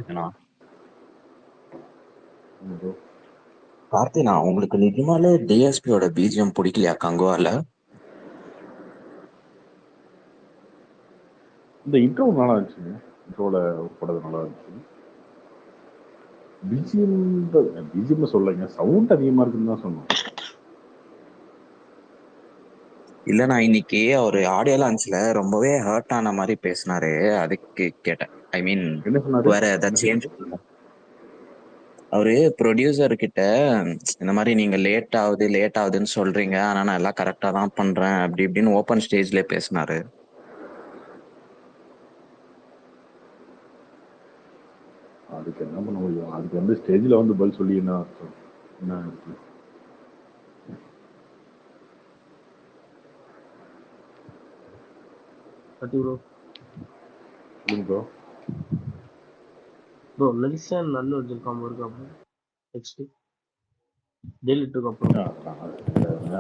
கார்த்தினா bro கார்த்தினா உங்களுக்கு நிஜமாலே டிஎஸ்பியோட BGM பிடிக்கலையா கங்குவால? இந்த இன்ட்ரோ நல்லா இருந்துச்சுங்க. இன்ட்ரோவில் ஒரு படம் நல்லா இருந்துச்சு. பிஜிஎம் சொல்லலைங்க, சவுண்ட் அதிகமாக இருக்குன்னு தான் சொன்னோம். இல்ல, நான் இன்னைக்கு ஒரு ஆடியோ லான்ச்ல ரொம்பவே ஹர்ட் ஆன மாதிரி பேசினாரு, அதுக்கு கேட்டேன். ஐ மீன், என்ன சொன்னாரு? வேற ஏதாவது சேஞ்ச்? அவரு ப்ரொடியூசர் கிட்ட இந்த மாதிரி நீங்க லேட் ஆகுதுன்னு சொல்றீங்க, ஆனா நான் எல்லாம் கரெக்டா தான் பண்றேன் அப்படி இப்படின்னு ஓப்பன் ஸ்டேஜ்ல பேசினாரு. அதுக்கு என்ன பண்ண முடியும்? அதுக்கு வந்து ஸ்டேஜில் வந்து பதில் சொல்லி என்ன அர்த்தம்? என்ன இருக்கு? Ati bro. சொல்லுங்க ப்ரோ. Bro, Nelson நல்ல ஒரு காம்போ இருக்கு அப்போ. நெக்ஸ்ட் டெய்லி டூக்கு அப்புறம்.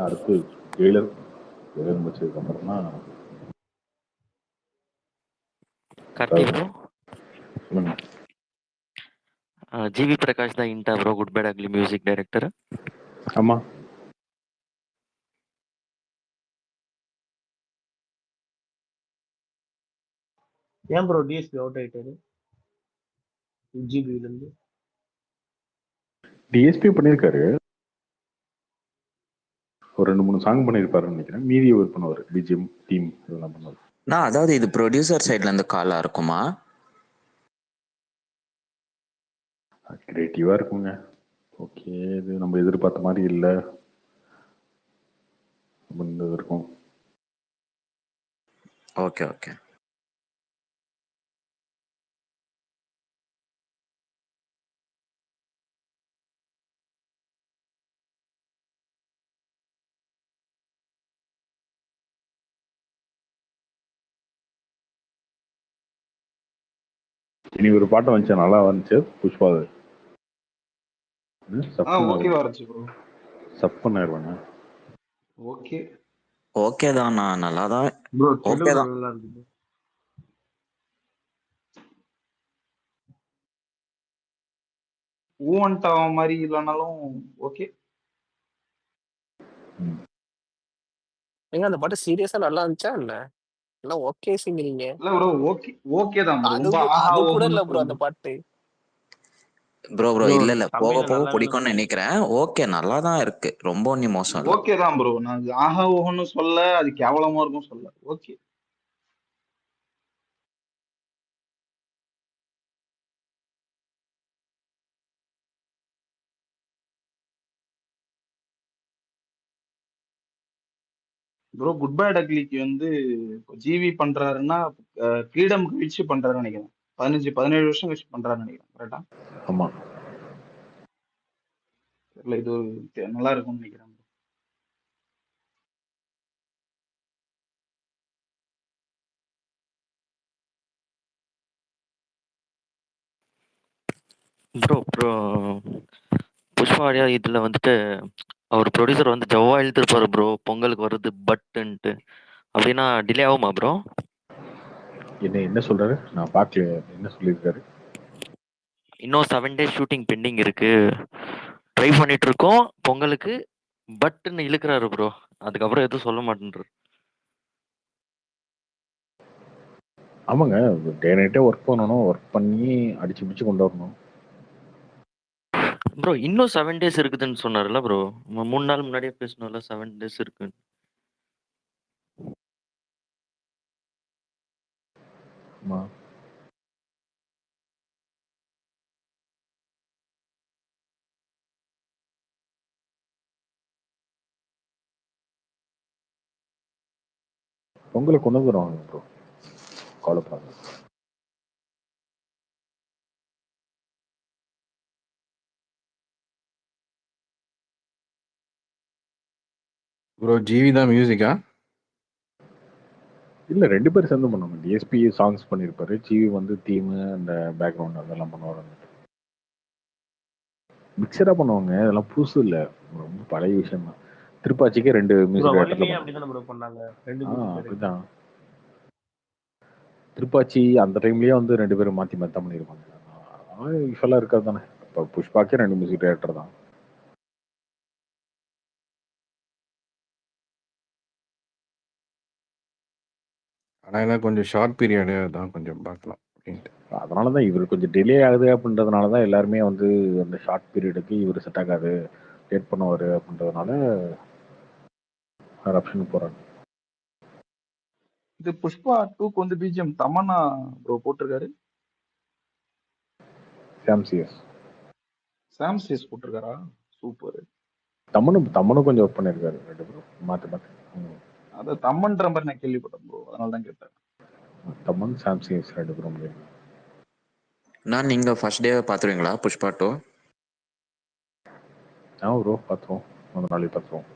அடுத்து ஜெயிலர் முடிச்சதுக்கு அப்புறமா கார்த்தி ப்ரோ, சொல்லுங்க. ஜிவி பிரகாஷ் தான் இன்டா bro, Good bad Ugly music director. ஆமா, ஏன் ப்ரோ டிஎஸ்பி அவுட் ஆயிட்டாரு ஜிபில இருந்து? டிஎஸ்பி பண்ணியிருக்காரு, ஒரு 2-3 சாங் பண்ணியிருப்பாருன்னு நினைக்கிறேன். மீதி ஒர்க் பண்ணுவார், பிஜிஎம் டீம் இதெல்லாம் பண்ணுவார். நான் அதாவது இது ப்ரொடியூசர் சைட்ல இருந்து காலா இருக்குமா? கிரியேட்டிவா இருக்குங்க. ஓகே, இது நம்ம எதிர்பார்த்த மாதிரி இல்லை அப்படின்னு இருக்கும். Okay okay. இனி ஒரு பாட்டு வந்துச்சு, நல்லா வந்துச்சு, புஷ்பா. ஓகேவா இருந்துச்சு ப்ரோ. சப்பனாயிருவாங்க. ஓகே ஓகே தான், நான் நல்லா தான். ப்ரோ ஓகே செல்லு தான். நல்லா இருக்கு. ஊவன்டா மாதிரி இல்லைனாலும் ஓகே. ஏங்க அந்த பாட்டு சீரியஸா நல்லா இருந்துச்சா என்ன? எல்லாம் ஓகே சிங்கிறீங்க. இல்ல ப்ரோ, ஓகே ஓகே தான் bro. அது ரொம்ப ஆஹா அது கூட ஓஹோன்னு இல்ல ப்ரோ சொல்ல அந்த பாட்டு. ப்ரோ இல்ல போக தமிழ்ல போக நல்லா பிடிக்கும்னு இருந்தது. நினைக்கிறேன். ஓகே, நல்லா தான் இருக்கு, ரொம்ப ஒன்னும் மோசம் இல்ல. ஓகே தான் ப்ரோ. நான் ஆஹா ஓஹோன்னு சொல்ல, அது கேவலமா இருக்கும் சொல்ல. Okay bro. குட் பேட் அக்லிக்கு வந்து ஜிவி பண்றாருன்னா ஃப்ரீடம் கழிச்சு பண்றாருன்னு நினைக்கிறேன். 15-17 வருஷம் கழிச்சு பண்றாருன்னு நினைக்கிறேன். கரெக்டா? ஆமா, இல்ல, இது ஒரு நல்லா இருக்கும்னு நினைக்கிறேன். ப்ரோ ப்ரோ புஷ்பா ஆடியோ இதுல வந்துட்டு அவர் ப்ரொடியூசர் வந்து ஜவ்வா எழுதிருப்பாரு ப்ரோ, பொங்கலுக்கு வருது பட்டுன்ட்டு. அப்படின்னா டிலே ஆகுமா ப்ரோ? என்ன சொல்றாரு? நான் பார்க்கல, என்ன சொல்லியிருக்காரு? இன்னும் 7 days ஷூட்டிங் பெண்டிங் இருக்கு, ட்ரை பண்ணிட்டு இருக்கோம் பொங்கலுக்கு பட்டுன்னு இழுக்கிறாரு ப்ரோ. அதுக்கப்புறம் எதுவும் சொல்ல மாட்டேன்றாரு. ஆமாங்க, டே நைட்டே ஒர்க் பண்ணணும், ஒர்க் பண்ணி அடிச்சு பிடிச்சு கொண்டு வரணும். ப்ரோ இன்னும் 7 days இருக்குதுன்னு சொன்னார்ல ப்ரோ, 3 நாள் முன்னாடியே பேசணும்ல 7 days இருக்கு. ஆமா, பொங்கலை கொண்டு வந்துடுவாங்க ப்ரோ, கவலைப்படாத. ப்ரோ ஜிவி தான் மியூசிக்கா? இல்லை, 2 பேரும் சேர்ந்து பண்ணுவாங்க. டிஎஸ்பி சாங்ஸ் பண்ணியிருப்பாரு, ஜிவி வந்து தீமு அந்த பேக்ரவுண்ட் அதெல்லாம் பண்ணுவாங்க. மிக்சராக பண்ணுவாங்க, அதெல்லாம் புதுசு இல்லை, ரொம்ப பழைய விஷயம் தான். திருப்பாச்சிக்கே 2 ப்ரோ மியூசிக் வலிமையே டைரக்டர்ல அப்படிதானே ப்ரோ பண்ணாங்க, 2 அப்படிதான். திருப்பாச்சி அந்த டைம்லயே வந்து 2 பேரும் மாற்றி மாற்றி தான் பண்ணியிருப்பாங்க. யூஸ்வலாக இருக்கிறது தானே. இப்போ புஷ்பாக்கே 2 மியூசிக் டைரக்டர் தான். ஆனால் என்ன கொஞ்சம் ஷார்ட் பீரியடு தான் கொஞ்சம் பார்க்கலாம் அப்படின்ட்டு. அதனால தான் இவர் கொஞ்சம் டிலே ஆகுது அப்படின்றதுனால தான் எல்லாருமே வந்து அந்த ஷார்ட் பீரியடுக்கு இவர் செட் ஆகாது, லேட் பண்ணுவார் அப்படின்றதுனால வேறு ஆப்ஷனுக்கு போகிறாங்க. இது புஷ்பா 2க்கு வந்து பிஜிஎம் தமன்னா ப்ரோ போட்டிருக்காரு. சாம்சிஎஸ் போட்டிருக்காரா? சூப்பர். தம்மனும் கொஞ்சம் ஒர்க் பண்ணியிருக்காரு 2 பேரும் மாற்றி மாற்றி. அதை தம்மன்ற மாதிரி நான் கேள்விப்பட்டேன் ப்ரோ, அதனால தான் கேட்டேன். தம்மன் சாம்சிஎஸ் 2 பேரும் பண்ணியிருக்காரு. நான் நீங்கள் ஃபர்ஸ்ட் டே பார்த்துருவீங்களா புஷ்பா 2? ப்ரோ பார்த்துருவோம், முதல் நாளே பார்த்துருவோம்.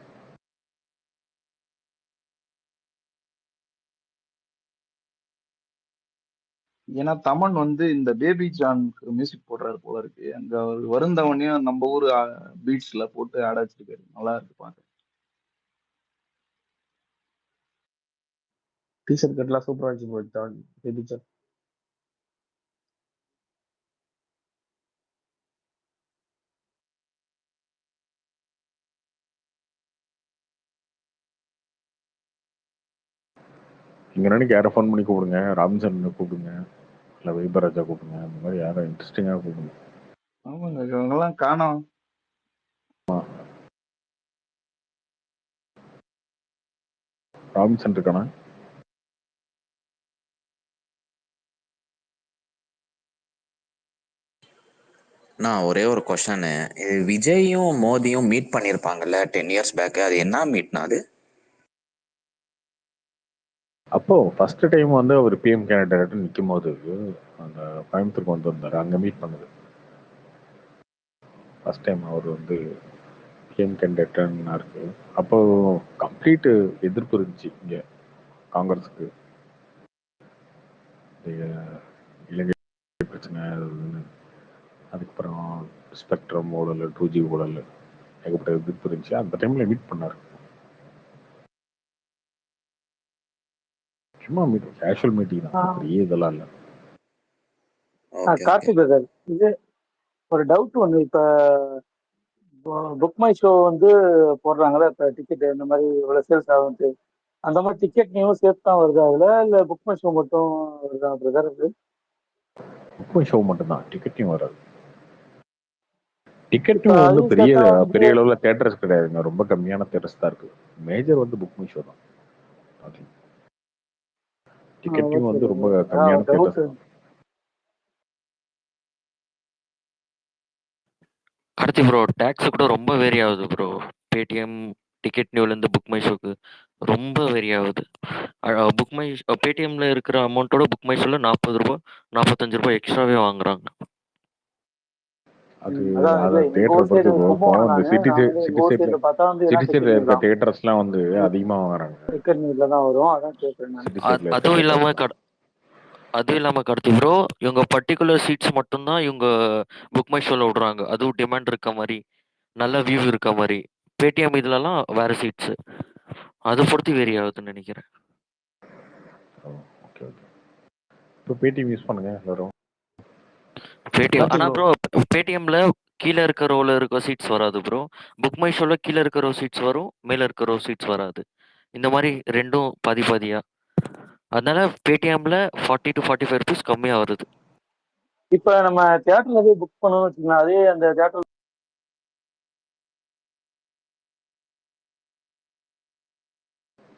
ஏன்னா தமன் வந்து இந்த பேபி ஜானுக்கு மியூசிக் போடுறாரு போல இருக்கு. அங்க அவர் வருந்தவனையும் நம்ம ஊர் பீட்ஸ்ல போட்டு ஆட வச்சிருக்காரு. நல்லா இருக்கு பாக்க. டிஷர்ட் கட்லாம் சூப்பரா இருந்துச்சு ப்ரோ. John baby John. இங்கே நினைக்க யாரை ஃபோன் பண்ணி கூப்பிடுங்க, ராம்சன் கூப்பிடுங்க, இல்லை வைபராஜா கூப்பிடுங்க, அந்த மாதிரி யாரும் இன்ட்ரெஸ்டிங்காக கூப்பிடுங்க. ஆமாங்க, இவங்கெல்லாம் காணோம். ராம்சன் இருக்கானா? நான் ஒரே ஒரு கொஸ்டின், விஜயும் மோதியும் மீட் பண்ணியிருப்பாங்கல்ல 10 years பேக், அது என்ன மீட்னா அது? அப்போ ஃபர்ஸ்ட் டைம் வந்து அவர் பிஎம் கேண்டிடேட் நிற்கும் போது அந்த கோயம்புத்தூருக்கு வந்து வந்தார், அங்கே மீட் பண்ணது ஃபர்ஸ்ட் டைம். அவர் வந்து பிஎம் கேண்டிடேட்னா இருக்கு. அப்போ கம்ப்ளீட் எதிர்ப்பு இருந்துச்சு இங்கே காங்கிரஸுக்கு, இலங்கை பிரச்சனை. அதுக்கப்புறம் ஸ்பெக்ட்ரம் ஊழல், 2G ஊழல், ஏகப்பட்ட எதிர்ப்பு இருந்துச்சு. அந்த டைம்ல மீட் பண்ணார். சும்மா மீட்டிங், கேஷுவல் மீட்டிங் தான், பெரிய இதெல்லாம் இல்லை. கார்த்திக் பிரதர், இது ஒரு டவுட் ஒன்று. இப்போ புக் மை ஷோ வந்து போடுறாங்களே, இப்போ டிக்கெட் இந்த மாதிரி இவ்வளோ சேல்ஸ் ஆகுது, அந்த மாதிரி டிக்கெட் நியூஸ் சேர்த்து தான் வருது அதில், இல்லை புக் மை ஷோ மட்டும் வருதா பிரதர்? புக் மை ஷோ மட்டும்தான், டிக்கெட்டையும் வராது. டிக்கெட்டும் வந்து பெரிய அளவில் தேட்டர்ஸ் கிடையாதுங்க, ரொம்ப கம்மியான தேட்டர்ஸ் தான் இருக்கு. மேஜர் வந்து புக் மை ஷோ தான். டிக்கெட்டும் வந்து ரொம்ப கம்மியான தேட்டர்ஸ் தான். அடுத்து ப்ரோ டேக்ஸ் கூட ரொம்ப வேரி ஆகுது ப்ரோ. பேடிஎம் டிக்கெட் நியூலேருந்து புக் மை ஷோக்கு ரொம்ப வேரி ஆகுது. புக் மை பேடிஎம்ல இருக்கிற அமௌண்ட்டோட புக் மை ஷோல 40 ரூபா 45 ரூபாய் எக்ஸ்ட்ராவே வாங்குறாங்க. அது தியேட்டர் பொறுத்து போகும். அந்த சிட்டி சைட்ல இருக்க தியேட்டர்ஸ்லாம் வந்து அதிகமாக வாங்குறாங்க. அதுவும் இல்லாம கடத்தி ப்ரோ, இவங்க பர்டிகுலர் சீட்ஸ் மட்டும்தான் இவங்க புக் மை ஷோல விடுறாங்க. அதுவும் டிமாண்ட் இருக்க மாதிரி, நல்ல வியூ இருக்க மாதிரி. பேடிஎம் இதுலலாம் வேற சீட்ஸ், அதை பொறுத்து வேரி ஆகுதுன்னு நினைக்கிறேன். இப்போ பேடிஎம் யூஸ் பண்ணுங்க எல்லாரும். பேடிஎம் ஆனா ப்ரோ பேடிஎம்ல கீழே இருக்க ரோல இருக்க சீட்ஸ் வராது ப்ரோ. புக் மை ஷோல கீழே இருக்க ரோ சீட்ஸ் வரும், மேல இருக்க ரோ சீட்ஸ் வராது. இந்த மாதிரி ரெண்டும் பாதி பாதியா. அதனால பேடிஎம்ல 40 to 45 rupees கம்மியா வருது. இப்போ நம்ம தியேட்டர்ல போய் புக் பண்ணணும்னு வச்சுக்கோங்க, அதே அந்த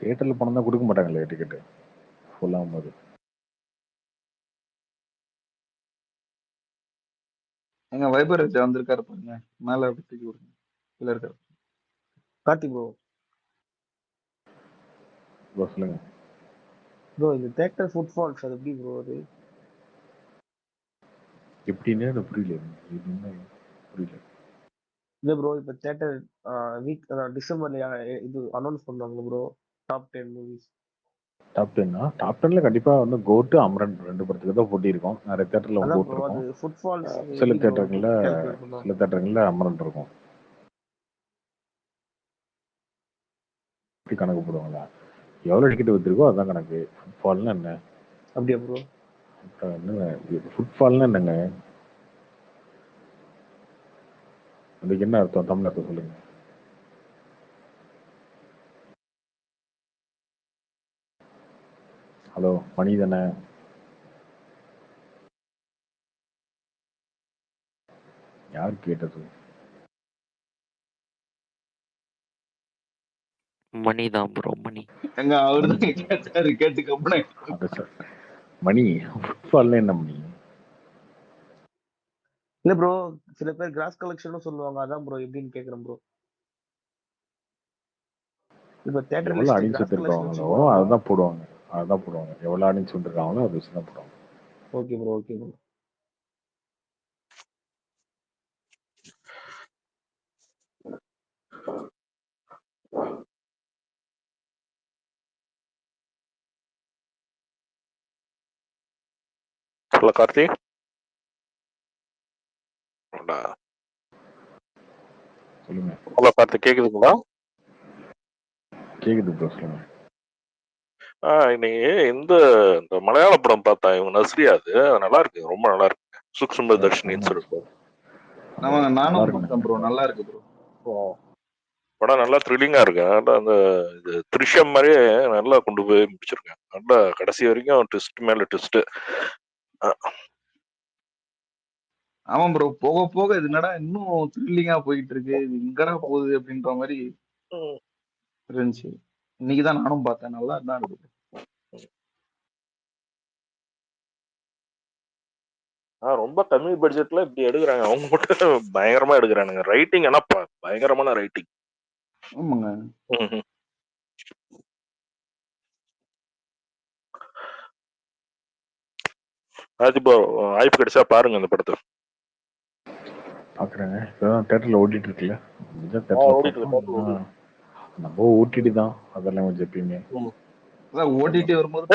தியேட்டர்ல பணம் தான் கொடுக்க மாட்டாங்களே டிக்கெட்டு ஃபுல்லாகும் போது. எங்க வைபராஜா வந்திருக்காரு பாருங்க, மேல அப்படி தூக்கி விடுங்க, கீழே இருக்காரு. கார்த்திக் ப்ரோ சொல்லுங்க ப்ரோ. இந்த தேட்டர் ஃபுட்ஃபால்ஸ் அது எப்படி ப்ரோ? அது எப்படின்னு புரியல. இல்லை ப்ரோ, இப்போ தேட்டர் வீக் டிசம்பர்ல இது அனௌன்ஸ் பண்ணுவாங்க bro, top 10 movies. Top 10 top 10ல கண்டிப்பா வந்து கோட்டு அமரன் 2 படத்துக்கு தான் போட்டி இருக்கும். நிறைய தேட்டர்ல கோட் இருக்கும், சில தேட்டர்கள்ல அமரன் இருக்கும். இப்படி கணக்கு போடுவாங்களா? எவ்வளவு டிக்கெட் வித்துருக்கோ அதான் கணக்கு. ஃபுட்ஃபால்னா என்ன? அப்படியா ப்ரோ? ஃபுட்ஃபால்னா என்னங்க? அதுக்கு என்ன அர்த்தம்? தமிழ் அர்த்தம் சொல்லுங்க. ஹலோ, மணி தானே? யார் கேட்டது? மணி தான் ப்ரோ, மணி. எங்க அவருதான் கேட்டாரு, கேட்டு கம்பெனி. அது சார் மணி ஃபுட்பால்ல என்ன மணி? இல்ல ப்ரோ, சில பேர் கிராஸ் கலெக்ஷனும் சொல்லுவாங்க. அதான் ப்ரோ எப்படின்னு கேக்குறேன் ப்ரோ. இப்ப தேட்டர் எவ்வளோ லிஸ்ட் ஆடியன்ஸ் கிராஸ் கலெக்ஷன் வச்சு எடுத்துருக்காங்களோ போவாங்க. அதுதான் போடுவாங்க. அதுதான் போடுவாங்க. எவ்வளோ ஆடியன்ஸ் வந்துருக்காங்களோ அதை வச்சு தான் போடுவாங்க. Okay bro, okay bro. Hello Karthi. சொல்லுங்க. ஹலோ கார்த்தி, கேக்குதுங்களா? கேக்குது ப்ரோ, சொல்லுங்க. இன்னைக்கு இந்த மலையாள படம் பார்த்தா இவங்க நஸ்ரியா, அது நல்லா இருக்கு, ரொம்ப நல்லா இருக்கு. சுக்ஷ்ம தர்ஷினின்னு சொல்லிட்டு. நானும் பார்த்தேன் ப்ரோ, நல்லா இருக்கு ப்ரோ. படம் நல்லா த்ரில்லிங்கா இருக்கு. அந்த இது திருஷ்யம் மாதிரியே நல்லா கொண்டு போய் முடிச்சிருக்கேன். நல்லா கடைசி வரைக்கும் ட்விஸ்ட் மேல ட்விஸ்ட். ஆமா ப்ரோ, போக போக இது என்னடா இன்னும் த்ரில்லிங்கா போயிட்டு இருக்கு, இது எங்கடா போகுது அப்படின்ற மாதிரி இருந்துச்சு. இன்னைக்குதான் நானும் பார்த்தேன், நல்லா தான் இருக்கு. ரொம்ப கம்மி பட்ஜெட்ல இப்படி எடுக்கிறாங்க. அவங்க மட்டும் பயங்கரமா எடுக்கிறானுங்க. ரைட்டிங் ஆனா பயங்கரமான ரைட்டிங். ஆமாங்க. அது இப்போ வாய்ப்பு கிடைச்சா பாருங்க அந்த படத்தை. பார்க்குறேங்க. இப்போதான் தேட்டரில் ஓடிட்டு இருக்குல்ல, தேட்டரில் நம்ம ஓடிடி தான் அதெல்லாம் கொஞ்சம் எப்பயுமே ஓடிடி வரும்போது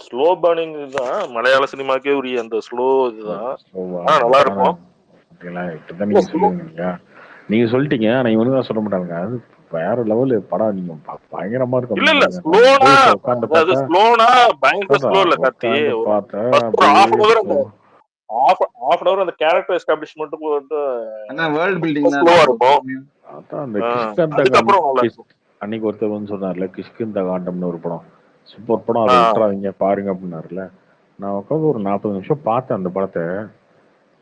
ஸ்லோ பர்னிங் தான் மலையாள சினிமாக்கே உரிய அந்த ஸ்லோ இதுதான். நல்லா இருக்கும். இப்பதான் நீங்க சொல்லுவீங்க இல்லையா, நீங்க சொல்லிட்டீங்க. ஆனா இவனு தான் சொல்ல மாட்டாங்க. அது வேற லெவல் படம். நீங்க பயங்கரமா இருக்கும். இல்ல இல்ல, ஸ்லோனா அது ஸ்லோனா பயங்கர ஸ்லோ இல்ல கார்த்தி. half an hour அந்த கேரக்டர் எஸ்டாப்லிஷ்மென்ட் வந்து வேர்ல்ட் பில்டிங் ஸ்லோவா இருக்கும். அதான் அந்த கிஷ்கிந்தா அன்னைக்கு ஒருத்தர் வந்து சொன்னார்ல, கிஷ்கிந்தா காண்டம்னு ஒரு படம், சூப்பர் படம், அதை விட்டுறாதீங்க பாருங்க அப்படின்னாருல. நான் உட்காந்து ஒரு 40 நிமிஷம் பார்த்தேன் அந்த படத்தை.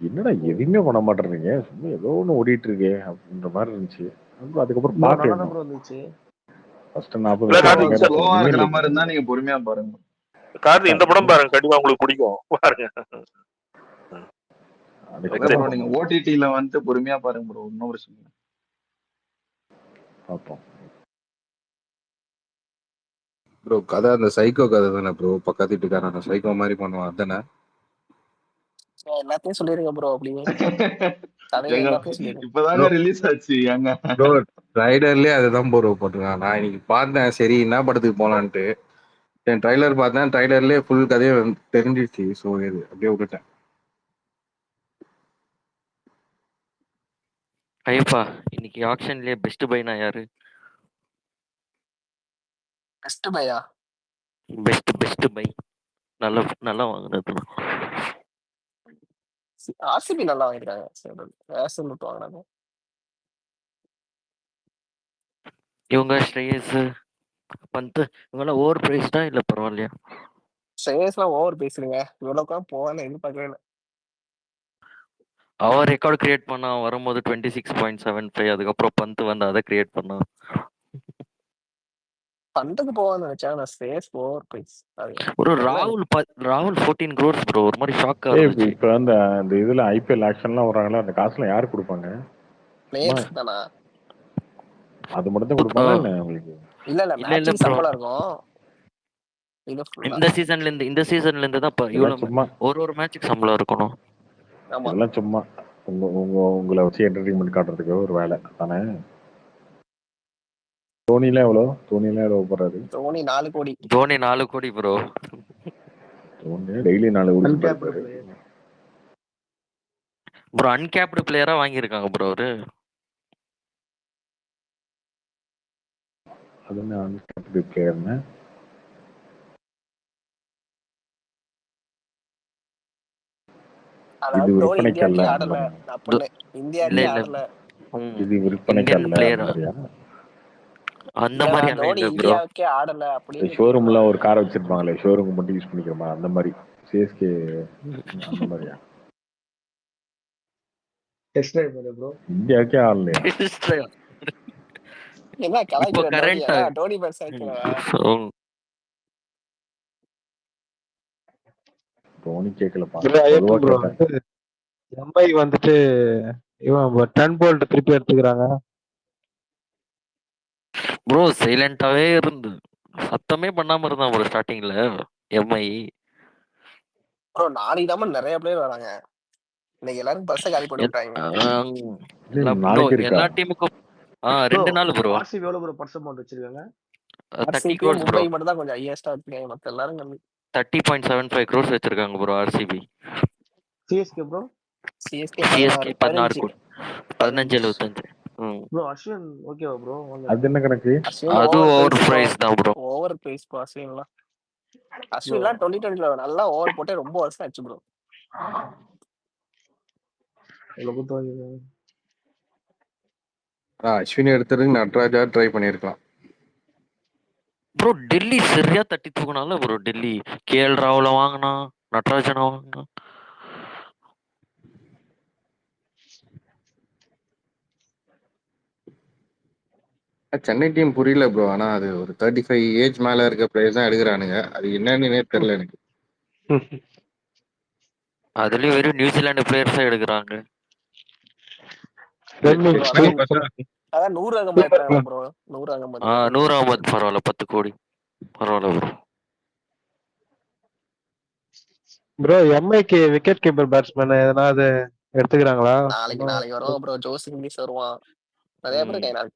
என்னடா எதுவுமே பண்ண மாட்டேறீங்க, சும்மா ஏதோ ஒன்று ஓடிட்டு இருக்கே அப்படின்ற மாதிரி இருந்துச்சு. அதுக்கப்புறம் பார்க்கலாம். ஃபர்ஸ்ட் 40 நிமிஷம் இருந்தா நீங்க பொறுமையா பாருங்க. கார்த்தி இந்த படம் பாருங்க, கண்டிப்பா உங்களுக்கு பிடிக்கும். பாருங்க. நீங்க ஓடிடில வந்து பொறுமையா பாருங்க ப்ரோ, இன்னும் பிரச்சனை இல்லை. பார்ப்போம் ப்ரோ. கதை அந்த சைக்கோ கதை தானே ப்ரோ? பக்கத்து வீட்டுக்காரன் சைக்கோ மாதிரி பண்ணுவான் அதானே? எல்லாத்தையும் சொல்லிருங்க ப்ரோ. அப்படியே இப்பதாங்க ரிலீஸ் ஆச்சு. ப்ரோ ட்ரைலர்லயே அதுதான் ப்ரோ போட்டுருக்கான். நான் இன்னைக்கு பார்த்தேன், சரி என்ன படத்துக்கு போலான்ட்டு ட்ரைலர் பார்த்தேன். ட்ரைலர்லயே ஃபுல் கதையை தெரிஞ்சிச்சு. ஸோ இது அப்படியே விட்டுட்டேன். ஐயப்பா, இன்னைக்கு ஆக்ஷன்லயே பெஸ்ட் பைனா யாரு? Best Bhaiya? பெஸ்ட் பை நல்லா நல்லா வாங்குனது ஆர்சிபி நல்லா வாங்கிருக்காங்க. வாங்கினாங்க இவங்க. ஸ்ரேயஸ் பந்த் இவங்கெல்லாம் ஓவர் பிரைஸ் தான், இல்ல பரவாயில்லையா? ஸ்ரேயஸ்லாம் ஓவர் பேசுறீங்க. இவ்வளவுதான் போவான்னு எதிர்பார்க்கவே இல்லை. அவர் ரெக்கார்டு கிரியேட் பண்ணா வரும்போது 26.75. அதுக்கப்புறம் பந்த் வந்து அதை கிரியேட் பண்ணா. பந்துக்கு போவான்னு நினைச்சேன். நான் ஸ்ரேயஸ் ஓவர் பிரைஸ். ஒரு ராகுல் 14 crores ப்ரோ. ஒரு மாதிரி ஷாக்கா இருந்துச்சு. இப்போ அந்த இதுல ஐபிஎல் ஆக்ஷன்லாம் வராங்களா, அந்த காசுலாம் யாரு கொடுப்பாங்க? பிளேயர்ஸ் தானா? அது மட்டும் தான் கொடுப்பாங்க இல்ல உங்களுக்கு? இல்ல மேட்சுக்கு சம்பளம் இருக்கும். இந்த சீசன்ல இருந்து தான் இவ்வளவு ஒரு மேட்சுக்கு சம்பளம் இருக்கணும். இதெல்லாம் சும்மா உங்களை வச்சு என்டர்டைன்மெண்ட் காட்டுறதுக்கு ஒரு வேலை தானே. தோனிலாம் எவ்வளவு போறாரு? தோனி 4 கோடி. தோனி 4 கோடி ப்ரோ. தோனி டெய்லி 4 கோடி ப்ரோ. அன்கேப்டு பிளேயரா வாங்கியிருக்காங்க ப்ரோ அவரு. அது என்ன அன்கேப்டு பிளேயர்னு? அதாவது இது தோனி விற்பனைக்கு அல்ல இந்தியாக்கே அந்த ஆடல மாதிரி. அப்படின்னு இல்ல இந்தியாக்கே இல்ல ஆடல இது விற்பனைக்கு இந்தியன் அல்ல அந்த பிளேயர் மாதிரியா? அந்த இல்ல மாதிரி நான் எல்லாம் தோனி இல்ல ப்ரோ. இந்தியாவுக்கே ஆடல அப்படின்னு ஷோரூம்ல கேக்குறேன். ஒரு காரை வச்சிருப்பாங்களே, ஷோரூம் மட்டும் யூஸ் பண்ணிக்கிறோமா அந்த மாதிரி. சிஎஸ்கே அந்த மாதிரியா? டெஸ்ட் ட்ரைவ் பண்ணு ப்ரோ. இந்தியாவுக்கே ஆடலையா? என்ன இப்போ கலாய்க்கிற டோனி? கரண்டா டோனி பேர் சேர்க்கிறவா? தோனி கேட்கலப்பா, ப்ரோ பொதுவா ஐயப்பன் ப்ரோ கேட்டேன். வந்து எம்ஐ வந்துட்டு இவன் 10 போல்ட் திருப்பி எடுத்துக்கிறாங்க. ப்ரோ சைலண்டாவே இருந்து சத்தமே பண்ணாம இருந்தான் ப்ரோ ஸ்டார்டிங்ல எம்ஐ. ப்ரோ நாளைக்கு தான் நிறைய பிளேயர் வராங்க. இன்னைக்கு எல்லாரும் பஸ்ஸை காலி பண்ணி விட்டாங்க. நாளைக்கு இருக்கா? எல்லா டீமுக்கும் 2 நாள் ப்ரோ. ஆர்சிபி எவ்வளவு ப்ரோ பர்சன்ட் அமௌண்ட் வச்சிருக்காங்க? 30 crores ப்ரோ. மும்பை மட்டும் தான் கொஞ்சம் ஹையஸ்டா இருக்கு, மத்த எல்லாரும் கம்மி. 30.75 crores வச்சிருக்காங்க bro RCB. CSK bro CSK 16 கோடி 15.75. ப்ரோ அஸ்வின் ஓகேவா ப்ரோ? அது என்ன கணக்கு? அது ஓவர் பிரைஸ் தான் ப்ரோ. ஓவர் பிரைஸ் ப்ரோ அஸ்வின்லாம். அஸ்வின்லாம் 2020ல நல்லா ஓவர் போட்டே ரொம்ப வருஷம் ஆச்சு ப்ரோ. அஸ்வினி எடுத்துறதுக்கு நட்ராஜா ட்ரை பண்ணிருக்கலாம் ப்ரோ. டெல்லி சரியா தட்டி தூக்குனால ப்ரோ. டெல்லி கேஎல் ராகுல வாங்கினா, நட்ராஜனை வாங்கினா. சென்னை டீம் புரியல ப்ரோ. ஆனா அது ஒரு 35 ஏஜ் மேல இருக்க பிளேயர் தான் எடுக்கிறானுங்க. அது என்னன்னு தெரியல எனக்கு. அதுலயும் வெறும் நியூசிலாந்து பிளேயர்ஸா எடுக்கிறாங்க. அதான் 100 அகமது எடுத்தாங்க ப்ரோ. 100 அகமது. 100 அகமது பரவாயில்ல, 10 கோடி பரவாயில்ல ப்ரோ. ப்ரோ எம்ஐக்கு விக்கெட் கீப்பர் பேட்ஸ்மேன் எதனாவது எடுத்துக்கிறாங்களா? நாளைக்கு வருவான் ப்ரோ. ஜோஸ் இங்கிலீஷ் வருவான். நிறைய பேர் கை நாள்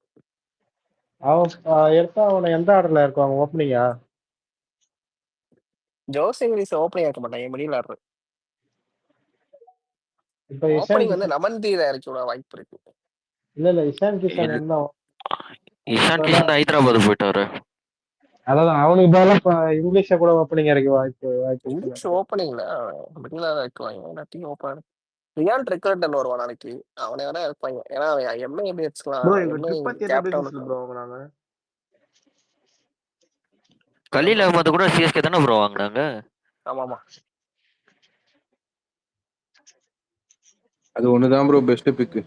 அவன் எடுத்தா அவனை எந்த ஆர்டர்ல இருக்குவாங்க? ஓப்பனிங்கா? ஜோஸ் இங்கிலீஷ் ஓப்பனிங் இருக்க மாட்டாங்க, மிடில் ஆர்டர். இப்ப ஓப்பனிங் வந்து நமன்தீர இறக்கி விட வாய்ப்பு இருக்கு. இல்ல இஷான் கிஷன் என்ன? இஷான் கிஷன் ஹைதராபாத் போயிட்டாரு. அதான் அவனுக்கு பதிலா இங்கிலீஷ கூட ஓப்பனிங் இறக்கி வாய்ப்பு இங்கிலீஷ் ஓப்பனிங்ல மிடில் ஆர்டர் இறக்குவாங்க. எல்லாத்தையும் ஓப்பன் ரியான் ரெக்கார்டன் வருவான் நாளைக்கு. அவனை வேணா இருப்பாங்க. ஏன்னா அவன் எம்ஐ பேட்ஸ்லாம் எம்ஐ கேப்டன் ப்ரோ வாங்குறாங்க. கலீல் அகமது கூட சிஎஸ்கே தானே ப்ரோ வாங்கினாங்க. ஆமாமா. அது ஒண்ணுதான் ப்ரோ பெஸ்ட் பிக்.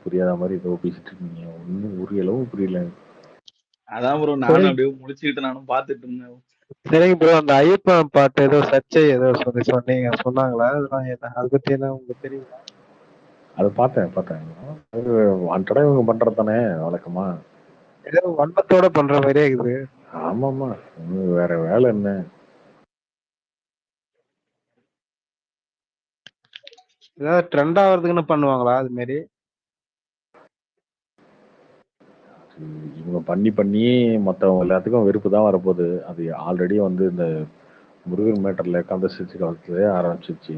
புரியாத மாதிரி ஏதோ பேசிட்டு இருக்கீங்க. ஒன்னும் ஒரு அளவு புரியல. அதான் ப்ரோ நானும் அப்படியே முடிச்சுக்கிட்டு நானும் பாத்துட்டு இருந்தேன். சரிங்க ப்ரோ, அந்த ஐயப்பன் பாட்டு ஏதோ சர்ச்சை ஏதோ சொன்னாங்களா? அதெல்லாம் அதை பத்தி என்ன உங்களுக்கு தெரியுங்களா? அதை பார்த்தேன். வாண்டடா இவங்க பண்றது தானே வழக்கமா. ஏதோ வன்மத்தோட பண்ற மாதிரியே இருக்குது. ஆமாமா, வேற வேலை என்ன? ஏதாவது ட்ரெண்ட் ஆகிறதுக்குன்னு பண்ணுவாங்களா அது மாதிரி? இவங்க பண்ணி மற்றவங்க எல்லாத்துக்கும் வெறுப்பு தான் வரப்போகுது. அது ஆல்ரெடி வந்து இந்த முருகன் மேட்டர்ல கந்தசிச்சு காலத்துல ஆரம்பிச்சிச்சு.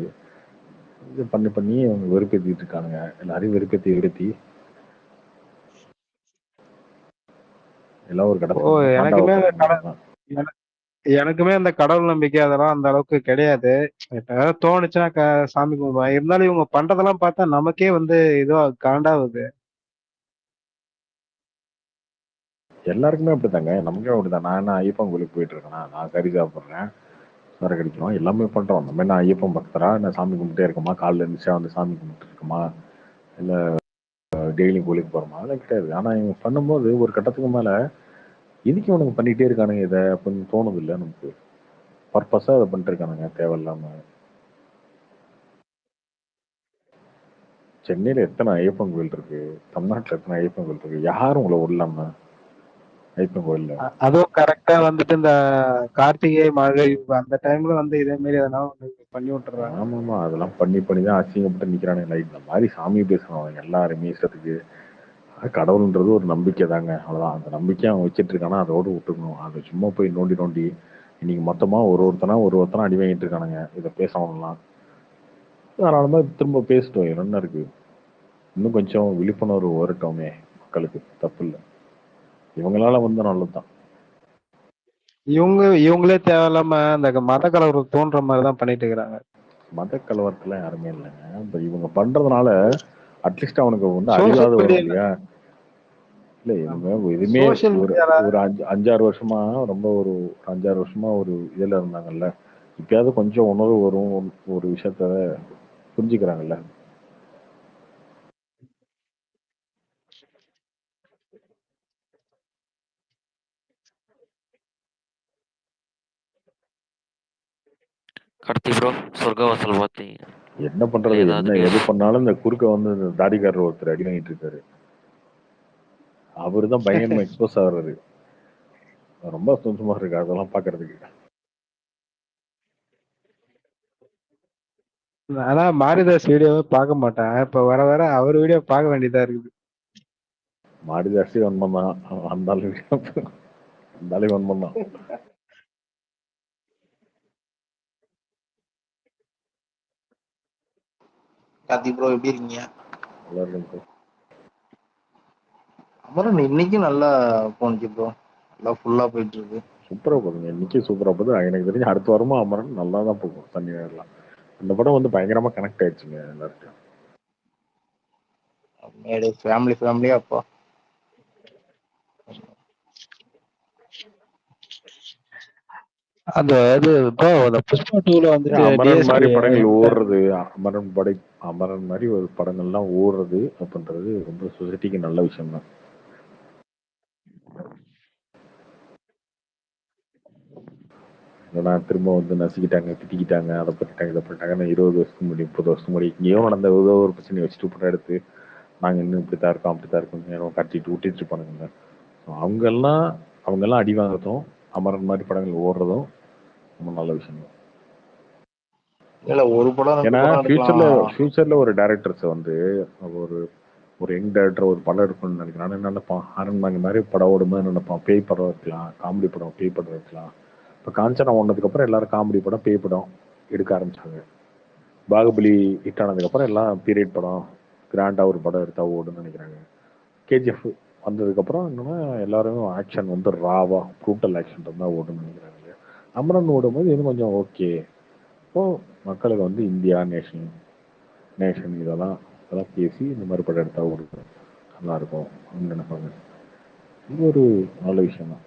இது பண்ணி அவங்க வெறுப்பேற்றிட்டு இருக்கானுங்க. எல்லாரையும் வெறுப்பேற்றி எல்லாம் ஒரு எனக்குமே அந்த கடவுள் நம்பிக்கை அதெல்லாம் அந்த அளவுக்கு கிடையாது. ஏதாவது தோணுச்சுன்னா சாமி கும்பிடுவேன். இருந்தாலும் இவங்க பண்றதெல்லாம் பார்த்தா நமக்கே வந்து இதோ காண்டாவுது. எல்லாருக்குமே அப்படித்தாங்க, நமக்கே அப்படிதான். நான் என்ன ஐயப்பன் கோயிலுக்கு போயிட்டு இருக்கேன்னா, நான் கறி சாப்பிட்றேன், வேற கிடைக்கிறோம், எல்லாமே பண்றோம். நம்ம என்ன ஐயப்பன் பக்தரா? நான் சாமி கும்பிட்டே இருக்கமா? காலைல இருந்துச்சா வந்து சாமி கும்பிட்டு இருக்கமா? இல்லை டெய்லி கோயிலுக்கு போறோமா? அதெல்லாம் கிடையாது. ஆனா இவங்க பண்ணும்போது ஒரு கட்டத்துக்கு மேல எதுக்கு இவனுங்க பண்ணிட்டே இருக்கானுங்க இதை அப்படின்னு தோணுது இல்லை நமக்கு. பர்பஸா இதை பண்ணிட்டு இருக்கானுங்க தேவையில்லாம. சென்னையில எத்தனை ஐயப்பன் கோயில் இருக்கு, தமிழ்நாட்டுல எத்தனை ஐயப்பன் கோயில் இருக்கு, யாரும் உங்களை விடலாம ஐயப்பன் கோயில்ல? அதுவும் கரெக்டா வந்துட்டு இந்த கார்த்திகை மழை அந்த டைம்ல வந்து இதே மாதிரி எதனா பண்ணி விட்டுறாங்க. ஆமாமா, அதெல்லாம் பண்ணிதான் அசிங்கப்பட்டு நிக்கிறானுங்க. இந்த மாதிரி சாமி பேசுறவங்க எல்லாருமே இஷ்டத்துக்கு. கடவுள்ன்றது ஒரு நம்பிக்கை தாங்க, அவ்வளவுதான். அந்த நம்பிக்கையை அவன் வச்சுட்டு இருக்கானா அதோடு விட்டுக்கணும். அதை சும்மா போய் நோண்டி இன்னைக்கு மொத்தமா ஒருத்தனா அடி வாங்கிட்டு இருக்கானுங்க இதை பேசணும்லாம். அதனாலதான் திரும்ப பேசிட்டோம். என்ன இருக்கு, இன்னும் கொஞ்சம் விழிப்புணர்வு வரட்டோமே மக்களுக்கு. தப்பு இல்லை, இவங்களால வந்து நல்லதுதான். இவங்களே தேவையில்லாம அந்த மத கலவரம் தோன்ற மாதிரிதான் பண்ணிட்டு இருக்கிறாங்க. மத கலவரத்துல யாருமே இல்லைங்க. இப்ப இவங்க பண்றதுனால அட்லீஸ்ட் அவனுக்கு வந்து சோசியல் அறிவாவது வரும் மீடியால இல்லையா? இல்ல எதுவுமே சோசியல் ஒரு மீடியால ஒரு 5-6 வருஷமா ரொம்ப ஒரு 5-6 வருஷமா ஒரு இதுல இருந்தாங்கல்ல. இப்பயாவது கொஞ்சம் உணர்வு வரும், ஒரு விஷயத்த புரிஞ்சுக்கிறாங்கல்ல. கார்த்தி ப்ரோ சொர்க்கவாசல் பார்த்தீங்க? என்ன பண்றது, என்ன எது பண்ணாலும் இந்த குறுக்க வந்து இந்த தாடிக்காரர் ஒருத்தர் அடி வாங்கிட்டு இருக்காரு. அவரு தான் பயங்கரமா எக்ஸ்போஸ் ஆகுறாரு. ரொம்ப சந்தோஷமா இருக்கு அதெல்லாம் பாக்குறதுக்கு. ஆனா மாரிதாஸ் வீடியோவை பார்க்க மாட்டேன். இப்ப வர வர அவர் வீடியோ பார்க்க வேண்டியதா இருக்குது. மாரிதாசி வன்மம் தான், அந்தாலே வன்மம் தான். கார்த்தி ப்ரோ எப்படி இருக்கீங்க? நல்லா இருக்கு. அமரன் இன்னைக்கும் நல்லா போனுச்சு ப்ரோ, நல்லா ஃபுல்லா போயிட்டு இருக்கு. சூப்பரா போகுதுங்க, இன்னைக்கு சூப்பரா போகுது. எனக்கு தெரிஞ்சு அடுத்த வாரமும் அமரன் நல்லா தான் போகும். சனி ஞாயிறுலாம் இந்த படம் வந்து பயங்கரமா கனெக்ட் ஆயிடுச்சுங்க எல்லாருக்கும். ஃபேமிலியா அப்பா. அந்த இது இப்போ அந்த புஷ்பா 2ல வந்துட்டு அமரன் மாதிரி டிஎஸ்பி படங்கள் ஓடுறது, அமரன் மாதிரி ஒரு படங்கள்லாம் ஓடுறது அப்படின்றது ரொம்ப சொசைட்டிக்கு நல்ல விஷயம் தான். ஏன்னா திரும்ப வந்து நசிக்கிட்டாங்க, திட்டிக்கிட்டாங்க, அதை பண்ணிட்டாங்க, இதை பண்ணிட்டாங்க. 20 வருஷத்துக்கு முன்னாடி 30 வருஷத்துக்கு முன்னாடி இங்கேயோ நடந்த ஏதோ ஒரு பிரச்சனையை வச்சுட்டு படம் எடுத்து நாங்கள் இன்னும் இப்படித்தான் இருக்கோம் அப்படித்தான் இருக்கோம் கட்டிட்டு விட்டுட்டு இருப்பானுங்க. அவங்கெல்லாம் அடி வாங்குறதும் அமரன் மாதிரி படங்கள் ஓடுறதும் ரொம்ப நல்ல விஷயம் தான். இல்ல ஒரு படம் ஏன்னா ஃபியூச்சர்ல ஒரு டைரக்டர்ஸ் வந்து ஒரு யங் டைரக்டர் ஒரு படம் எடுக்கணும்னு நினைக்கிறான். என்ன நினைப்பான், அரண்மனை மாதிரி படம் ஓடும்போது நினைப்பான் பேய் படம் இருக்கலாம், காமெடி படம், பேய் படம் இருக்கலாம். இப்போ காஞ்சனா ஒன்னதுக்கு அப்புறம் எல்லாரும் காமெடி படம், பேய் படம் எடுக்க ஆரம்பிச்சாங்க. பாகுபலி ஹிட் ஆனதுக்கு அப்புறம் எல்லாம் பீரியட் படம், கிராண்டா ஒரு படம் எடுத்தா ஓடுன்னு நினைக்கிறாங்க. கேஜிஎஃப் வந்ததுக்கு அப்புறம் என்னன்னா எல்லாரும் ஆக்ஷன் வந்து ராவா ப்ரூட்டல் ஆக்ஷன் தான் ஓடுன்னு நினைக்கிறாங்க. அமரன் ஓடும்போது இது கொஞ்சம் ஓகே. இப்போ மக்களுக்கு வந்து இந்தியா நேஷன் இதெல்லாம் பேசி இந்த மாதிரி படம் எடுத்தா ஓடுது நல்லா இருக்கும் அப்படின்னு நினைப்பாங்க. இது ஒரு நல்ல விஷயம் தான்.